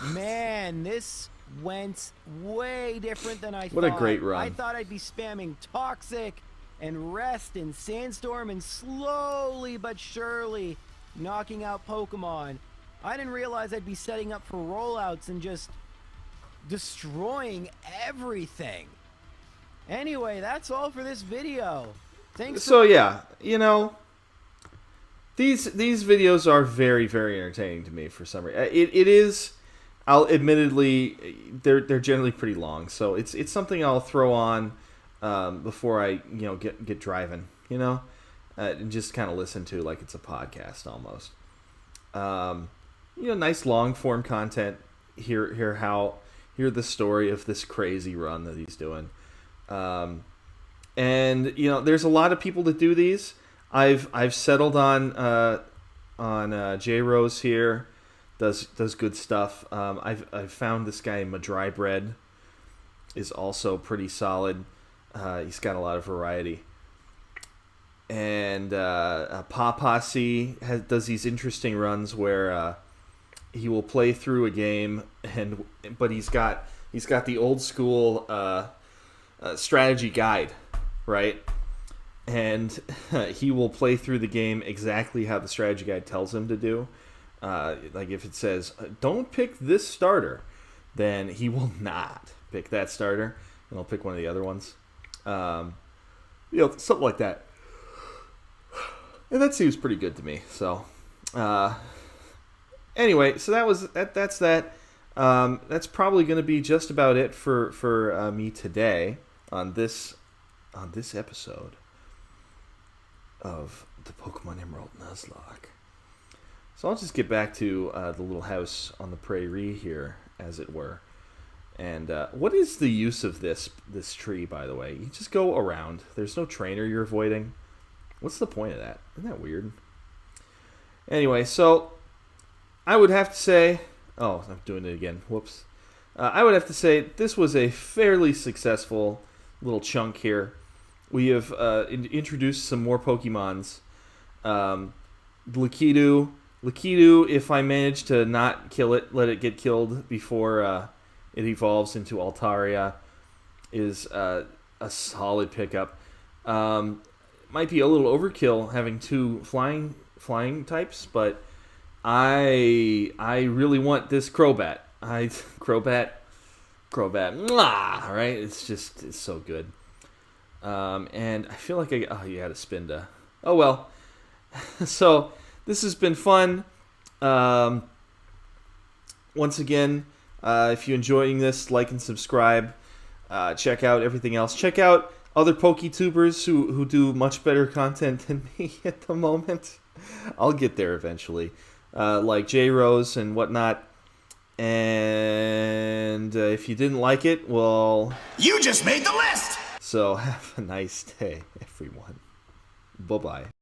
Man, this went way different than I thought. What a great run. I thought I'd be spamming Toxic and Rest and Sandstorm and slowly but surely knocking out Pokemon. I didn't realize I'd be setting up for rollouts and just destroying everything. Anyway, that's all for this video. Thanks. So yeah, you know, these videos are very, very entertaining to me for some reason. It is. I'll admittedly, they're generally pretty long, so it's something I'll throw on before I get driving, and just kind of listen to like it's a podcast almost. Nice long form content. Hear the story of this crazy run that he's doing, and there's a lot of people that do these. I've settled on jrose here. Does good stuff. I've found this guy Madrybread is also pretty solid. He's got a lot of variety. And Papasi does these interesting runs where he will play through a game, but he's got the old school strategy guide, right? And he will play through the game exactly how the strategy guide tells him to do. Like if it says, don't pick this starter, then he will not pick that starter, and he'll pick one of the other ones. Something like that. And that seems pretty good to me. So, anyway, so that's that. That's probably going to be just about it for me today on this episode of the Pokemon Emerald Nuzlocke. So I'll just get back to the little house on the prairie here, as it were. And what is the use of this tree, by the way? You just go around. There's no trainer you're avoiding. What's the point of that? Isn't that weird? Anyway, so I would have to say... Oh, I'm doing it again. Whoops. I would have to say this was a fairly successful little chunk here. We have introduced some more Pokemons. Lakitu, if I manage to not kill it, let it get killed before it evolves into Altaria, is a solid pickup. Might be a little overkill having two flying types, but I really want this Crobat. Crobat, mwah, right? It's so good. And I feel like you had a Spinda. Oh well. So this has been fun. Once again, if you're enjoying this, like and subscribe. Check out everything else. Check out other PokeTubers who do much better content than me at the moment. I'll get there eventually. Like jrose and whatnot. And if you didn't like it, well... You just made the list! So have a nice day, everyone. Bye-bye.